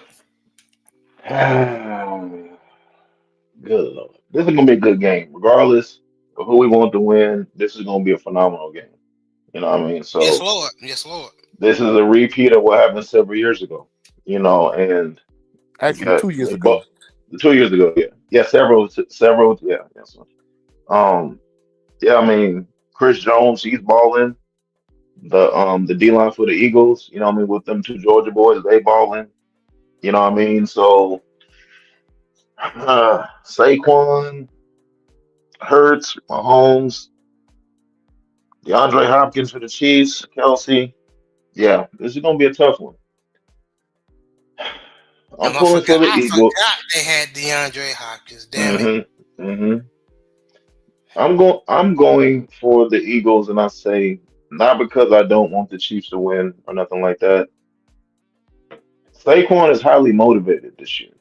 Good Lord. This is gonna be a good game. Regardless of who we want to win, this is gonna be a phenomenal game. You know what I mean? Yes, So Lord. Yes, Lord. this is a repeat of what happened several years ago. And we Actually, got 2 years they ago. both 2 years ago, yeah. Yeah, several, yeah, yes. Um, yeah, I mean, Chris Jones, he's balling. The D line for the Eagles, you know what I mean, with them two Georgia boys, they balling. You know what I mean? So Saquon, Hurts, Mahomes, DeAndre Hopkins for the Chiefs, Kelsey. Yeah, this is gonna be a tough one. I'm Damn, pulling for the I Eagles. forgot they had DeAndre Hopkins. Damn it. hmm hmm I'm going for the Eagles, and I say not because I don't want the Chiefs to win or nothing like that. Saquon is highly motivated this year.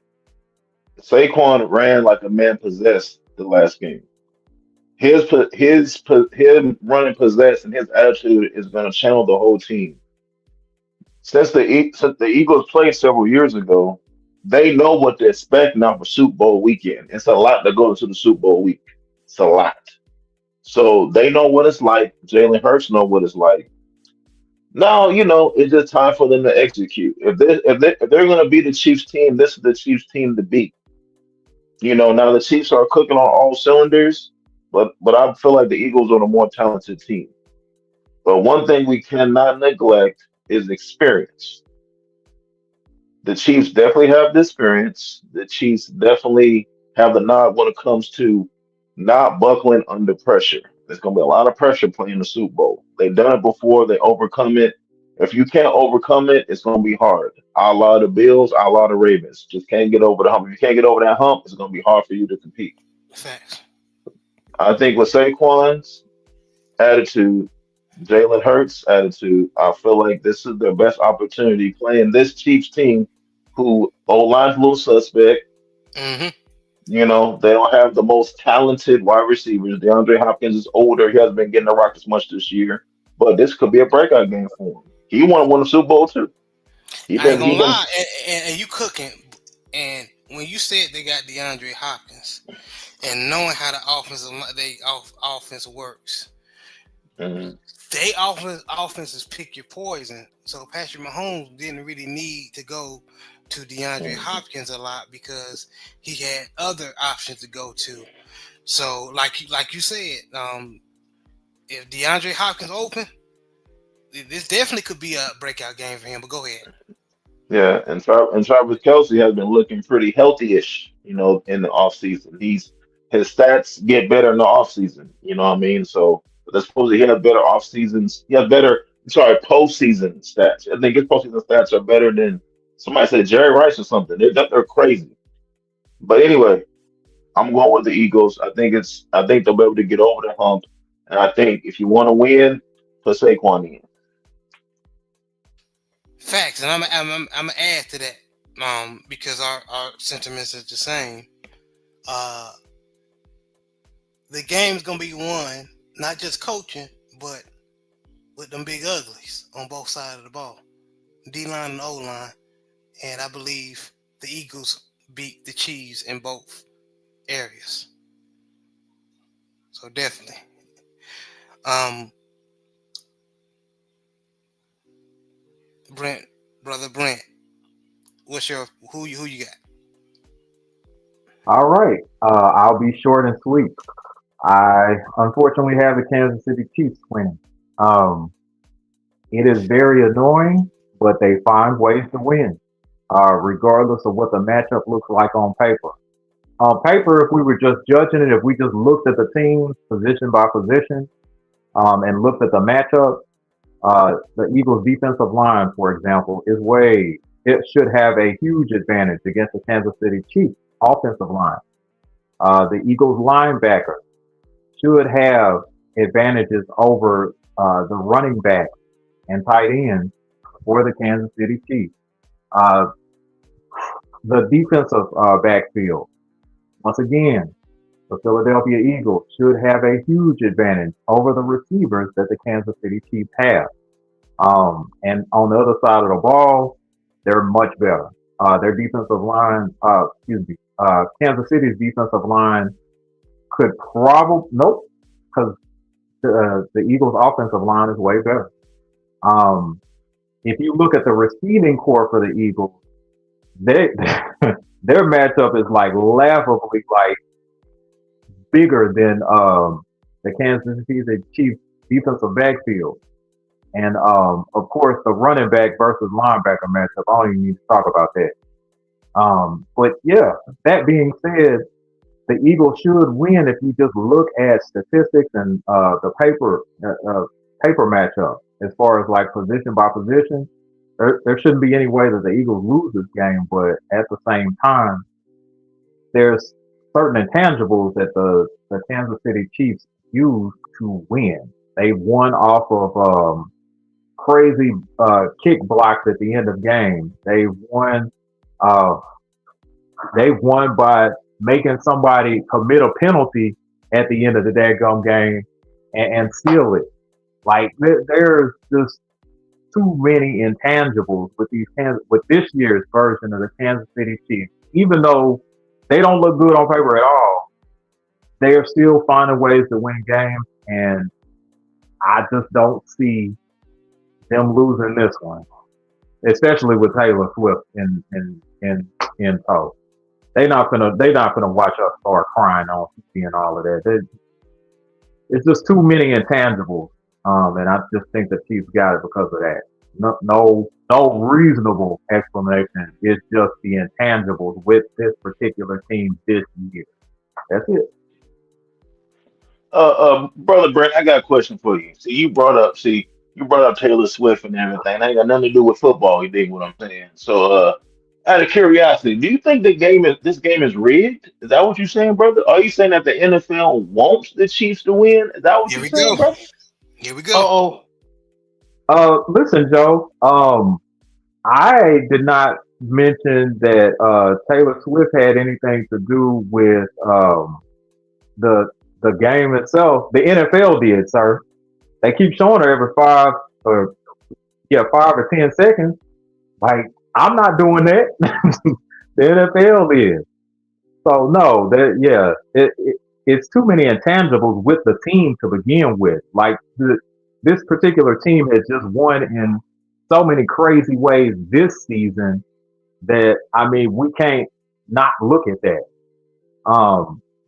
Saquon ran like a man possessed the last game. Him running possessed and his attitude is going to channel the whole team. Since the Eagles played several years ago, they know what to expect now for Super Bowl weekend. It's a lot to go into the Super Bowl week. It's a lot. So they know what it's like. Jalen Hurts know what it's like. Now, it's just time for them to execute. If they're going to be the Chiefs team, this is the Chiefs team to beat. Now the Chiefs are cooking on all cylinders, but I feel like the Eagles are the more talented team. But one thing we cannot neglect is experience. The Chiefs definitely have the experience. The Chiefs definitely have the nod when it comes to not buckling under pressure. There's going to be a lot of pressure playing the Super Bowl. They've done it before. They overcome it. If you can't overcome it, it's going to be hard. A lot of Bills, a lot of Ravens. Just can't get over the hump. If you can't get over that hump, it's going to be hard for you to compete. Facts. I think with Saquon's attitude, Jalen Hurts' attitude, I feel like this is their best opportunity playing this Chiefs team who O-line's a little suspect. Hmm. They don't have the most talented wide receivers. DeAndre Hopkins is older. He hasn't been getting the rock as much this year. But this could be a breakout game for him. He want to win the Super Bowl too. He I ain't been gonna he been lie, and you cooking. And when you said they got DeAndre Hopkins, and knowing how the offense works, Mhm. they offenses pick your poison. So Patrick Mahomes didn't really need to go to DeAndre Mhm. Hopkins a lot because he had other options to go to. So like you said, if DeAndre Hopkins open, this definitely could be a breakout game for him. But go ahead. Yeah, and Travis Kelsey has been looking pretty healthy-ish, in the offseason. His stats get better in the offseason, you know what I mean? So that's supposedly he has better off seasons. He has better, sorry, postseason stats. I think his postseason stats are better than somebody said Jerry Rice or something. They're crazy. But anyway, I'm going with the Eagles. I think they'll be able to get over the hump. And I think if you want to win, put Saquon in. Facts, and I'm gonna add to that, because our sentiments is the same. Uh, the game's gonna be won not just coaching, but with them big uglies on both sides of the ball, D line and O line, and I believe the Eagles beat the Chiefs in both areas. So definitely, um, Brent, brother Brent, who you got? All right. I'll be short and sweet. I unfortunately have the Kansas City Chiefs winning. Um, it is very annoying, but they find ways to win, regardless of what the matchup looks like on paper. On paper, if we were just judging it, if we just looked at the teams position by position, and looked at the matchup, the Eagles' defensive line, for example, it should have a huge advantage against the Kansas City Chiefs offensive line. The Eagles linebacker should have advantages over the running back and tight ends for the Kansas City Chiefs. Uh, the defensive backfield, once again, the Philadelphia Eagles should have a huge advantage over the receivers that the Kansas City Chiefs have. And on the other side of the ball, they're much better. Their defensive line, Kansas City's defensive line could probably, nope, because the Eagles' offensive line is way better. Um, if you look at the receiving core for the Eagles, they their matchup is like laughably like bigger than the Kansas City Chiefs defensive backfield. And of course, the running back versus linebacker matchup. I don't even need to talk about that. But yeah, that being said, the Eagles should win if you just look at statistics and the paper matchup as far as like position by position. There shouldn't be any way that the Eagles lose this game, but at the same time, there's certain intangibles that the Kansas City Chiefs use to win. They won off of crazy kick blocks at the end of games. Uh, they won by making somebody commit a penalty at the end of the daggone game and seal it. Like there's just too many intangibles with with this year's version of the Kansas City Chiefs. Even though they don't look good on paper at all, they are still finding ways to win games. and I just don't see them losing this one, especially with Taylor Swift in tow. They not gonna watch us start crying on TV and all of that. It's just too many intangibles, and I just think the Chiefs got it because of that. No reasonable explanation. It's just the intangibles with this particular team this year. That's it. Brother Brent, I got a question for you. You brought up Taylor Swift and everything. That ain't got nothing to do with football. You dig what I'm saying? So, out of curiosity, do you think this game is rigged? Is that what you're saying, brother? Are you saying that the NFL wants the Chiefs to win? Is that what Here you're we saying, go. brother? Here we Uh go. oh. Listen, Joe. I did not mention that Taylor Swift had anything to do with the the game itself. The NFL did, sir. They keep showing her every 5 or 10 seconds. Like I'm not doing that. The NFL is. So no, it's too many intangibles with the team to begin with. Like this particular team has just won in so many crazy ways this season that I mean we can't not look at that.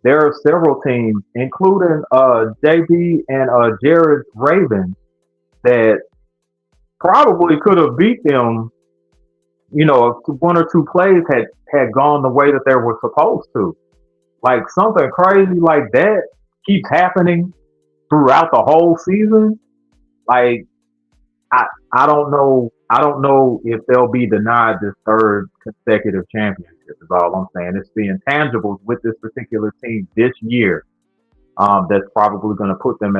There are several teams, including JB and Jared's Ravens, that probably could have beat them. You know, if one or two plays had gone the way that they were supposed to. Like something crazy like that keeps happening throughout the whole season. Like I I don't know if they'll be denied this third consecutive championship. Is all I'm saying. It's the intangibles with this particular team this year that's probably going to put them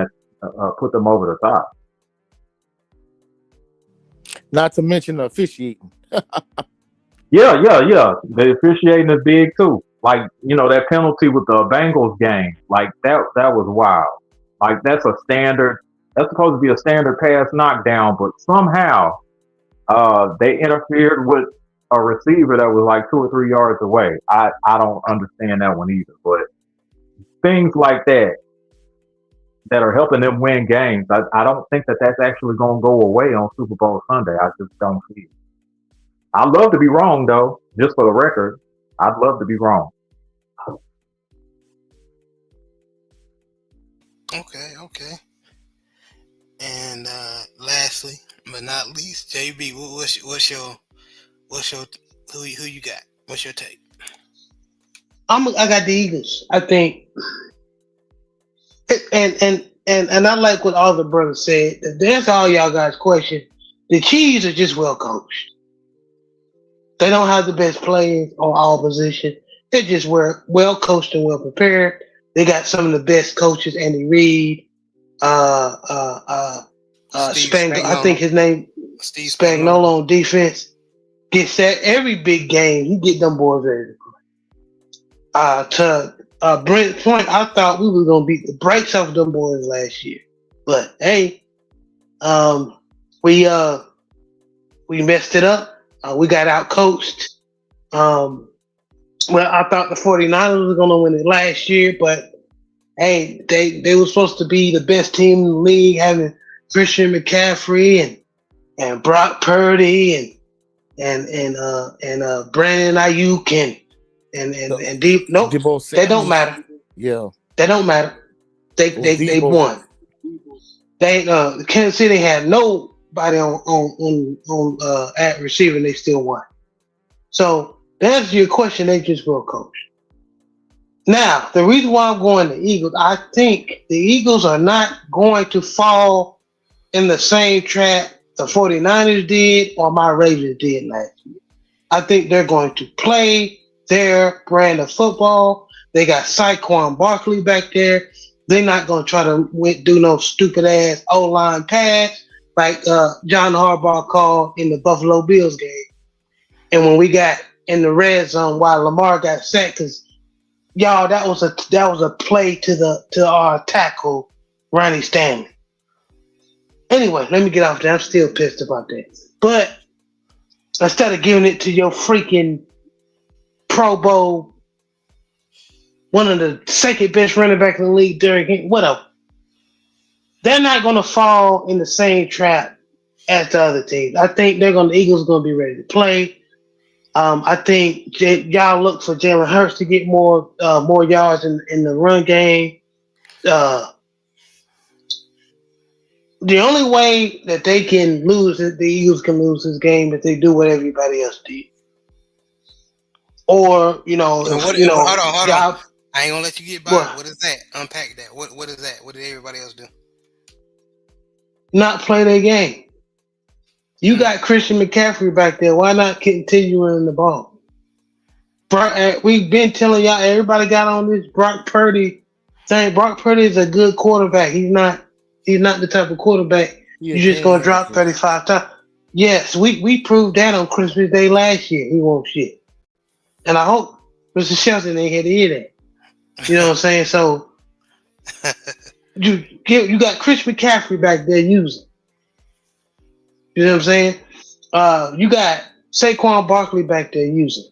over the top. Not to mention the officiating. Yeah. The officiating is big too. Like that penalty with the Bengals game. Like that was wild. Like that's a standard. That's supposed to be a standard pass knockdown, but somehow they interfered with a receiver that was like 2 or 3 yards away. I don't understand that one either. But things like that are helping them win games. I don't think that that's actually going to go away on Super Bowl Sunday. I just don't see it. I'd love to be wrong though, just for the record. I'd love to be wrong. Okay. And lastly, but not least, JB, what's your who you got? What's your take? I got the Eagles. I think, and I like what all the brothers said. That's all y'all guys question. The Chiefs are just well coached. They don't have the best players on all positions. They're just well coached and well prepared. They got some of the best coaches, Andy Reid, Steve I think Spagnuolo. his name Steve Spagnuolo. Spagnuolo on defense. Gets that every big game. He get them boys ready. To Brent's point, I thought we were gonna beat the brakes off them boys last year, but hey, we messed it up. We got out coached. Well, I thought the 49ers were gonna win it last year, but hey, they were supposed to be the best team in the league, having Christian McCaffrey and Brock Purdy and Brandon Ayuk and deep. Nope, Debo they don't Samuel. matter. Yeah. They don't matter. They Debo. won. They Kansas City had nobody on at receiver, and they still won. So to answer your question, they just well coached. Now, the reason why I'm going to Eagles, I think the Eagles are not going to fall in the same trap the 49ers did or my Ravens did last year. I think they're going to play their brand of football. They got Saquon Barkley back there. They're not going to try to do no stupid ass O-line pass like John Harbaugh called in the Buffalo Bills game. And when we got in the red zone while Lamar got sacked, because y'all, that was a play to our tackle, Ronnie Stanley. Anyway, let me get off that. I'm still pissed about that. But instead of giving it to your freaking Pro Bowl, one of the second best running back in the league, Derrick Henry, whatever. they're not going to fall in the same trap as the other teams. I think the Eagles are going to be ready to play. I think y'all look for Jalen Hurts to get more yards in the run game. Uh, the only way that they can lose, the Eagles can lose this game, if they do what everybody else did, or And if hold on. y'all I ain't gonna let you get by. what What is that? Unpack that. What is that? What did everybody else do? not play their game. You Hmm. got Christian McCaffrey back there. Why not continue running the ball? We've been telling y'all. Everybody got on this Brock Purdy thing. Brock Purdy is a good quarterback. He's not. He's not the type of quarterback He a you're just game gonna drop manager. 35 times. Yes, we proved that on Christmas Day last year. He won't shit, and I hope Mr. Shelton ain't had to hear that. You know what I'm saying? So you got Chris McCaffrey back there using. You know what I'm saying? You got Saquon Barkley back there using.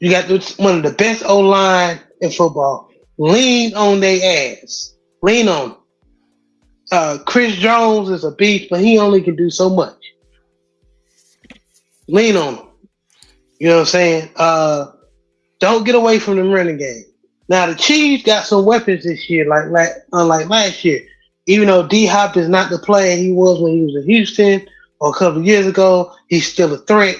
You got one of the best O line in football. Lean on their ass. Lean on 'em. Chris Jones is a beast, but he only can do so much. Lean on him. You know what I'm saying? Don't get away from the running game. Now the Chiefs got some weapons this year, unlike last year. Even though D Hop is not the player he was when he was in Houston or a couple of years ago, he's still a threat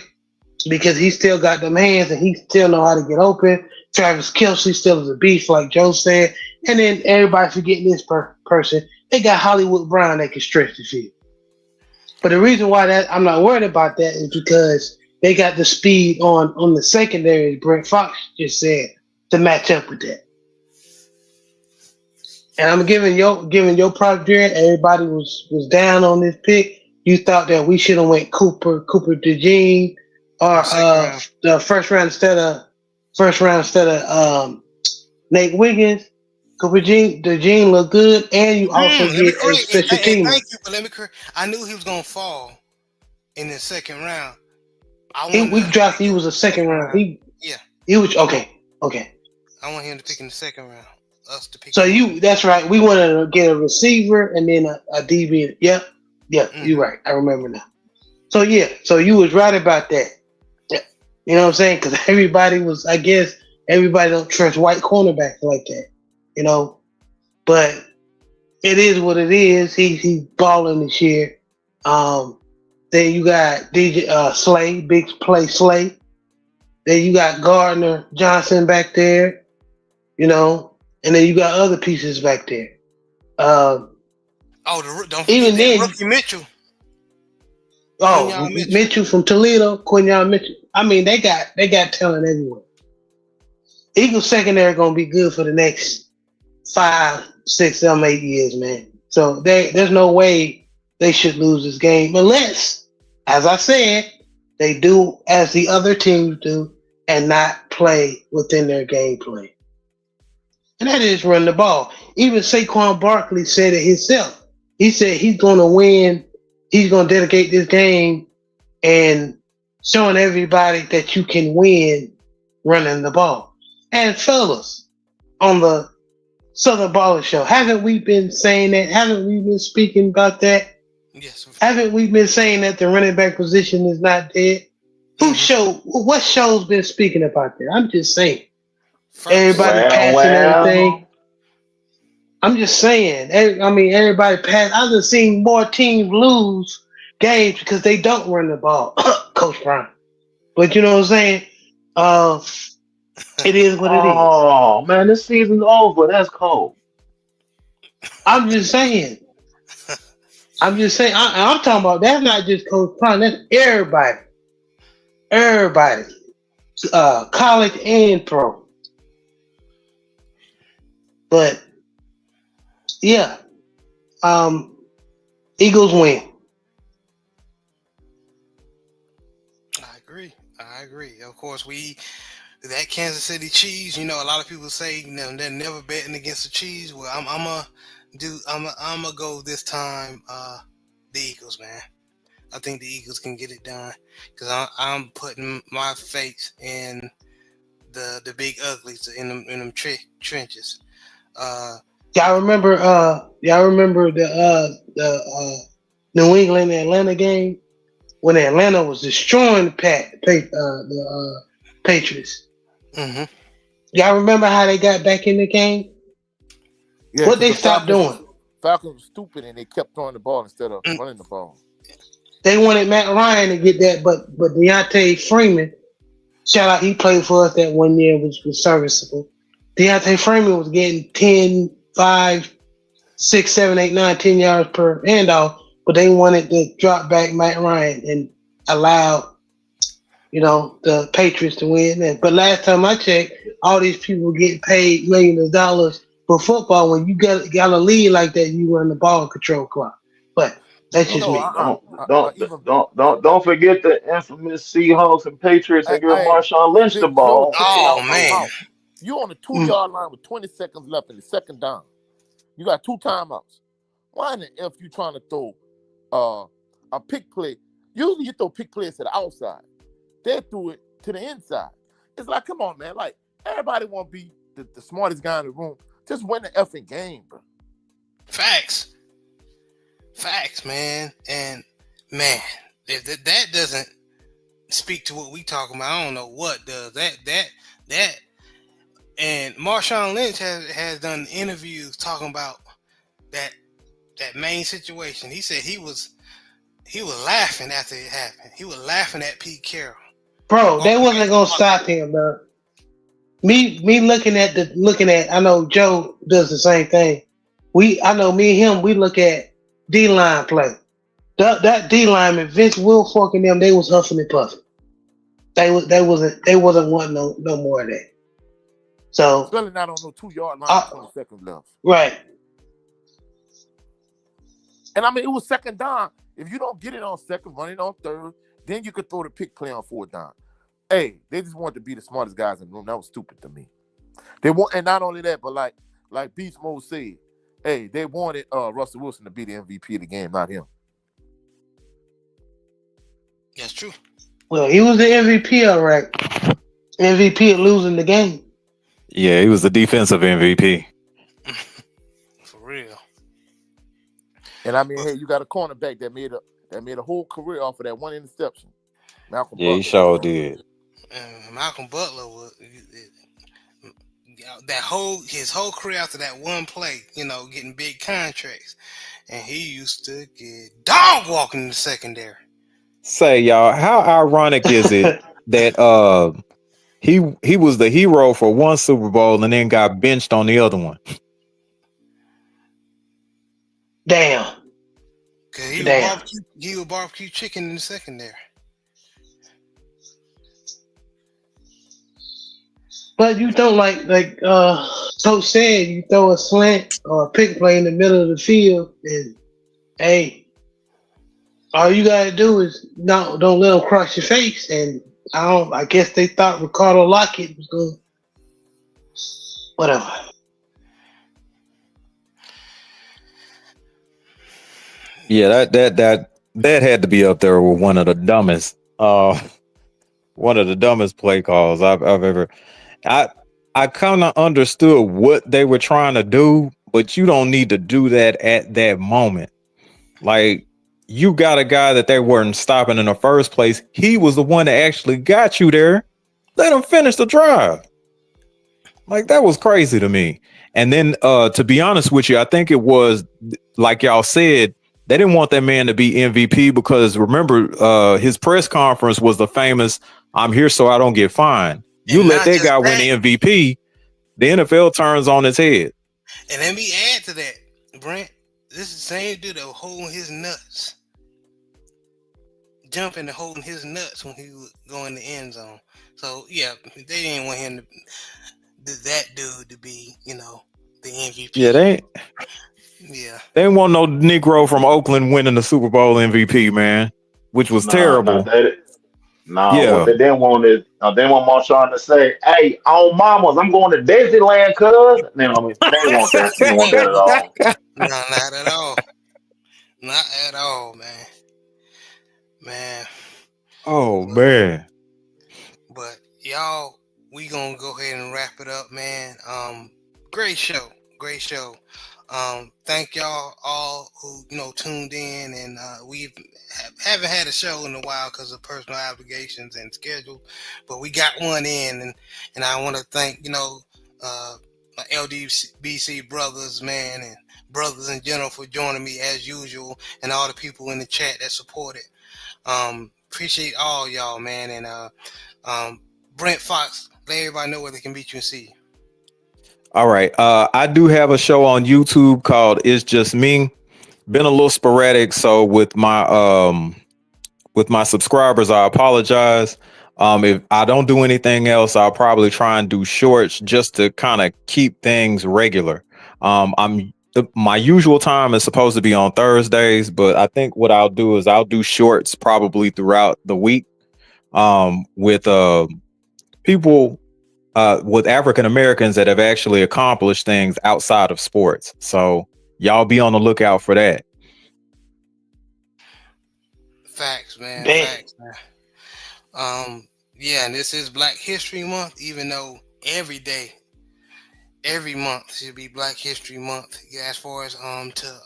because he still got them hands and he still know how to get open. Travis Kelce still is a beast, like Joe said. And then everybody forgetting this person. They got Hollywood Brown that can stretch the field. But the reason why that I'm not worried about that is because they got the speed on the secondary, as Brent Fox just said, to match up with that. And I'm giving your props, Jared. Everybody was down on this pick. You thought that we should have went Cooper DeJean, or Second round. the first round instead of Nate Wiggins. Cooper DeJean look good, and you also Let me get a correct. special teamer. Thank you, but let me correct. I knew he was gonna fall in the second round. I He wanted we us to dropped. pick He him was in a the second second round. round. Yeah, He was okay. Okay. I want him to pick in the second round. Us to pick So him in. that's right. We wanted to get a receiver and then a DB. Yep. Yep. You're Mm-hmm. right. I remember now. So yeah. So you was right about that. Yeah. You know what I'm saying? Because I guess everybody don't trust white cornerbacks like that. You know, but it is what it is. He's balling this year. Um, then you got DJ Slay, big play Slay. Then you got Gardner Johnson back there. You know, and then you got other pieces back there. Um, Don't forget Even that then, rookie Mitchell, Quinyon Mitchell. Mitchell from Toledo, Quinyon Mitchell. I mean, they got talent everywhere. Eagles secondary gonna be good for the next 5, 6, 7, 8 years, man. So there's no way they should lose this game unless, as I said, they do as the other teams do and not play within their gameplay. And that is run the ball. Even Saquon Barkley said it himself. He said he's going to win. He's going to dedicate this game and showing everybody that you can win running the ball. And fellas, on the Southern Baller Show, haven't we been saying that? Haven't we been speaking about that? Yes. Haven't we been saying that the running back position is not dead? What show's been speaking about that? I'm just saying. First. Everybody Well, passing everything. well. I'm just saying. Everybody pass. I've just seen more teams lose games because they don't run the ball, Coach Brown. But you know what I'm saying? Uh, it is what it is. Oh man, this season's over. That's cold. I'm just saying. I'm just saying. I'm talking about that's not just Coach Brown. That's everybody. Everybody. College and pro. But yeah, um, Eagles win. I agree. I agree. Of course, that Kansas City Chiefs. You know, a lot of people say they're never betting against the Chiefs. Well, I'm gonna go this time. The Eagles, man. I think the Eagles can get it done because I'm putting my faith in the big uglies in them trenches. Uh, Y'all remember the New England Atlanta game when Atlanta was destroying the Patriots. Hmm. Y'all remember how they got back in the game? Yeah, What because they the stopped doing? Falcons were stupid and they kept throwing the ball instead of running the ball. They wanted Matt Ryan to get that, but Deontay Freeman, shout out, he played for us that one year, which was serviceable. Deontay Freeman was getting 10, 5, 6, 7, 8, 9, 10 yards per handoff, but they wanted to drop back Matt Ryan and allow, the Patriots to win. But last time I checked, all these people getting paid millions of dollars for football. When you got a lead like that, you run the ball control clock. But that's just No, me. even Don't forget the infamous Seahawks and Patriots and give hey, Marshawn Lynch the Big Joe, ball. take it Oh out my man, mouth. You on the Mm. 2 yard line with 20 seconds left in the second down. You got 2 timeouts. Why in the F you trying to throw a pick play? Usually you throw pick plays to the outside. They threw it to the inside. It's like, come on, man. Like, everybody want to be the smartest guy in the room. Just win the effing game, bro. facts, man, and man, if that doesn't speak to what we talking about, I don't know what does. That, and Marshawn Lynch has done interviews talking about that that main situation. He said he was laughing after it happened. He was laughing at Pete Carroll. Bro, Going they wasn't against gonna Buffalo. stop him, bro. Me looking at. I know Joe does the same thing. I know me and him. We look at D line play. That D lineman, Vince Wilfork and them, they was huffing and puffing. They wasn't wanting no more of that. So, Especially not on no 2 yard line with uh, 20 seconds left. right. And I mean, it was second down. If you don't get it on second, run it on third, then you could throw the pick play on 4th down. Hey, they just wanted to be the smartest guys in the room. That was stupid to me. They want, and not only that, but like Beast Mode said, hey, they wanted Russell Wilson to be the MVP of the game, not him. That's true. Well, he was the MVP, all right. MVP of losing the game. Yeah, he was the defensive MVP. For real. And I mean, hey, you got a cornerback that made a whole career off of that one interception. Malcolm Yeah, he Butler. sure did. And Malcolm Butler was his whole career after that one play, getting big contracts, and he used to get dog walking in the secondary. Say, y'all, how ironic is it that he was the hero for one Super Bowl and then got benched on the other one? Damn. Cause Damn. he was barbecue chicken in the secondary. But you don't like Coach said, you throw a slant or a pick play in the middle of the field, and hey, all you gotta do is don't let them cross your face. And I guess they thought Ricardo Lockett was going. Whatever. Yeah, that had to be up there with one of the dumbest play calls I've ever. I kind of understood what they were trying to do, but you don't need to do that at that moment. Like, you got a guy that they weren't stopping in the first place. He was the one that actually got you there. Let him finish the drive. Like, that was crazy to me. And then, to be honest with you, I think it was, like y'all said, they didn't want that man to be MVP because, remember, his press conference was the famous, "I'm here so I don't get fined." You And let not that just guy win the MVP, the NFL turns on its head. And let me add to that, Brent. This is the same dude that was holding his nuts, jumping and holding his nuts when he was going in the end zone. So yeah, they didn't want him that dude to be, the MVP. Yeah, they didn't want no Negro from Oakland winning the Super Bowl MVP, man, which was terrible. What Yeah. they didn't want is they want Marshawn to say, "Hey, on mamas, I'm going to Disneyland, cuz." They didn't want that. They didn't want that at all. No, not at all. Not at all, man. Man. Oh man. But y'all, we gonna go ahead and wrap it up, man. Great show. Great show. Thank y'all all who tuned in, and haven't had a show in a while because of personal obligations and schedule, but we got one in, and I want to thank my LDBC brothers, man, and brothers in general for joining me as usual, and all the people in the chat that supported. Appreciate all y'all, man, and Brent Fox, let everybody know where they can meet you and see you. All right. I do have a show on YouTube called It's Just Me. Been a little sporadic, so with my subscribers, I apologize. If I don't do anything else, I'll probably try and do shorts just to kind of keep things regular. My usual time is supposed to be on Thursdays, but I think what I'll do is I'll do shorts probably throughout the week with people with African Americans that have actually accomplished things outside of sports. So y'all be on the lookout for that. Facts, man. Bet. Facts, man. Yeah, and this is Black History Month, even though every month should be Black History Month. Yeah, as far as to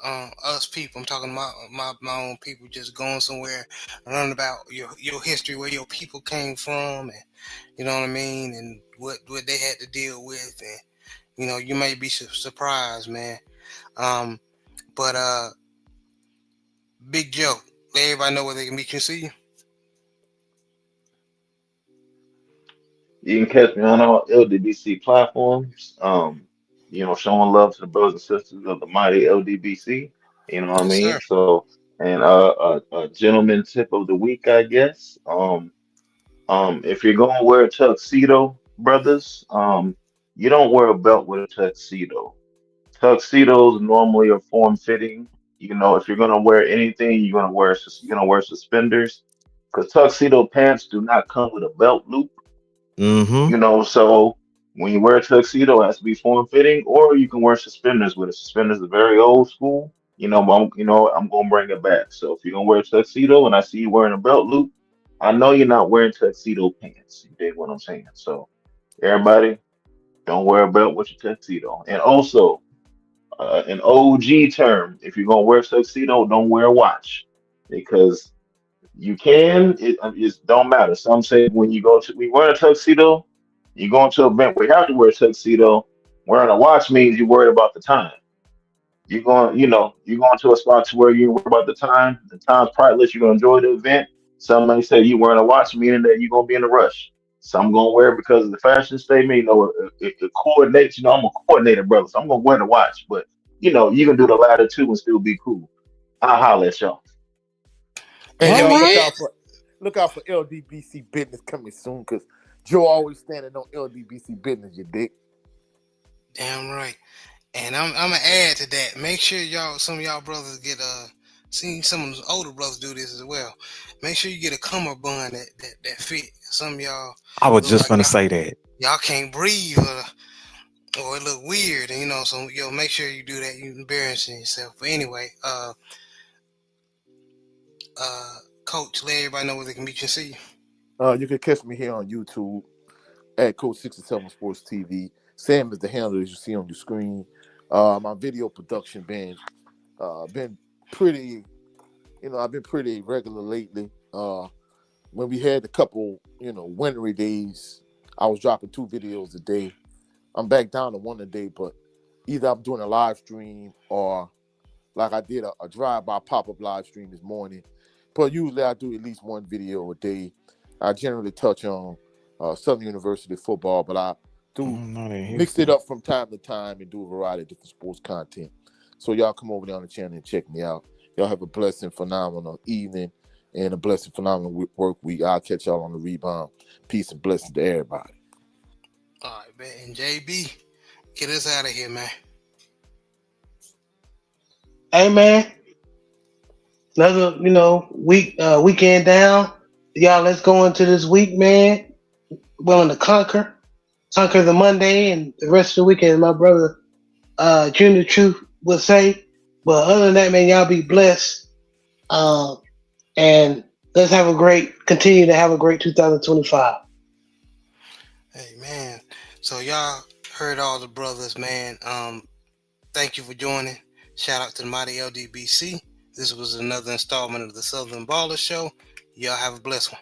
us people, I'm talking about my own people, just going somewhere, learning about your history, where your people came from, and you know what I mean, and what they had to deal with, and you may be surprised, man. But Big Joe, let everybody know where they can meet you and see you. You can catch me on all LDBC platforms. Showing love to the brothers and sisters of the mighty LDBC. You know what I Yes, mean? sir. So, and a gentleman tip of the week, I guess. If you're going to wear a tuxedo, brothers, you don't wear a belt with a tuxedo. Tuxedos normally are form fitting. If you're gonna wear anything, you're gonna wear suspenders, because tuxedo pants do not come with a belt loop. Mm-hmm. So when you wear a tuxedo, it has to be form fitting, or you can wear suspenders with it. Suspenders are very old school. But I'm gonna bring it back. So if you're gonna wear a tuxedo and I see you wearing a belt loop, I know you're not wearing tuxedo pants. You dig what I'm saying? So everybody, don't wear a belt with your tuxedo. And also, an OG term, if you're gonna wear a tuxedo, don't wear a watch, because you can. It don't matter. Some say we wear a tuxedo, you go into an event where you have to wear a tuxedo. Wearing a watch means you're worried about the time. You're going to a spot to where you're worried about the time. The time's priceless. You're gonna enjoy the event. Some may say you wearing a watch, meaning that you're gonna be in a rush. Some gonna wear it because of the fashion statement. It coordinates. I'm a coordinator, brother, so I'm gonna wear the watch. But you can do the latter too and still be cool. I'll holler at y'all. And Let All y'all me right. add. look out for LDBC business coming soon, because Joe always standing on LDBC business, you dick. Damn right. And I'm gonna add to that. Make sure some of y'all brothers get seen some of those older brothers do this as well. Make sure you get a cummerbund that fit. Some of y'all I was look just like gonna say that. y'all can't breathe, or it look weird, and so make sure you do that. You embarrassing yourself. But anyway, Coach, let everybody know where they can meet you and see you. You can catch me here on YouTube at Coach 67 Sports TV. Sam is the handle as you see on your screen. My video production been pretty, I've been pretty regular lately. When we had a couple, wintry days, I was dropping 2 videos a day. I'm back down to 1 a day, but either I'm doing a live stream or like I did a drive-by pop-up live stream this morning. But usually I do at least 1 video a day. I generally touch on Southern University football, but I do Not in mix Houston. it up from time to time and do a variety of different sports content. So y'all come over there on the channel and check me out. Y'all have a blessed and phenomenal evening and a blessed and phenomenal work week. I'll catch y'all on the rebound. Peace and blessings to everybody. All right, man. And JB, get us out of here, man. Hey man, another weekend down. Y'all, let's go into this week, man. Willing to conquer the Monday and the rest of the weekend. My brother, Junior Truth would say. But other than that, man, y'all be blessed. And let's continue to have a great 2025. Hey, man. So y'all heard all the brothers, man. Thank you for joining. Shout out to the mighty LDBC. This was another installment of the Southern Baller Show. Y'all have a blessed one.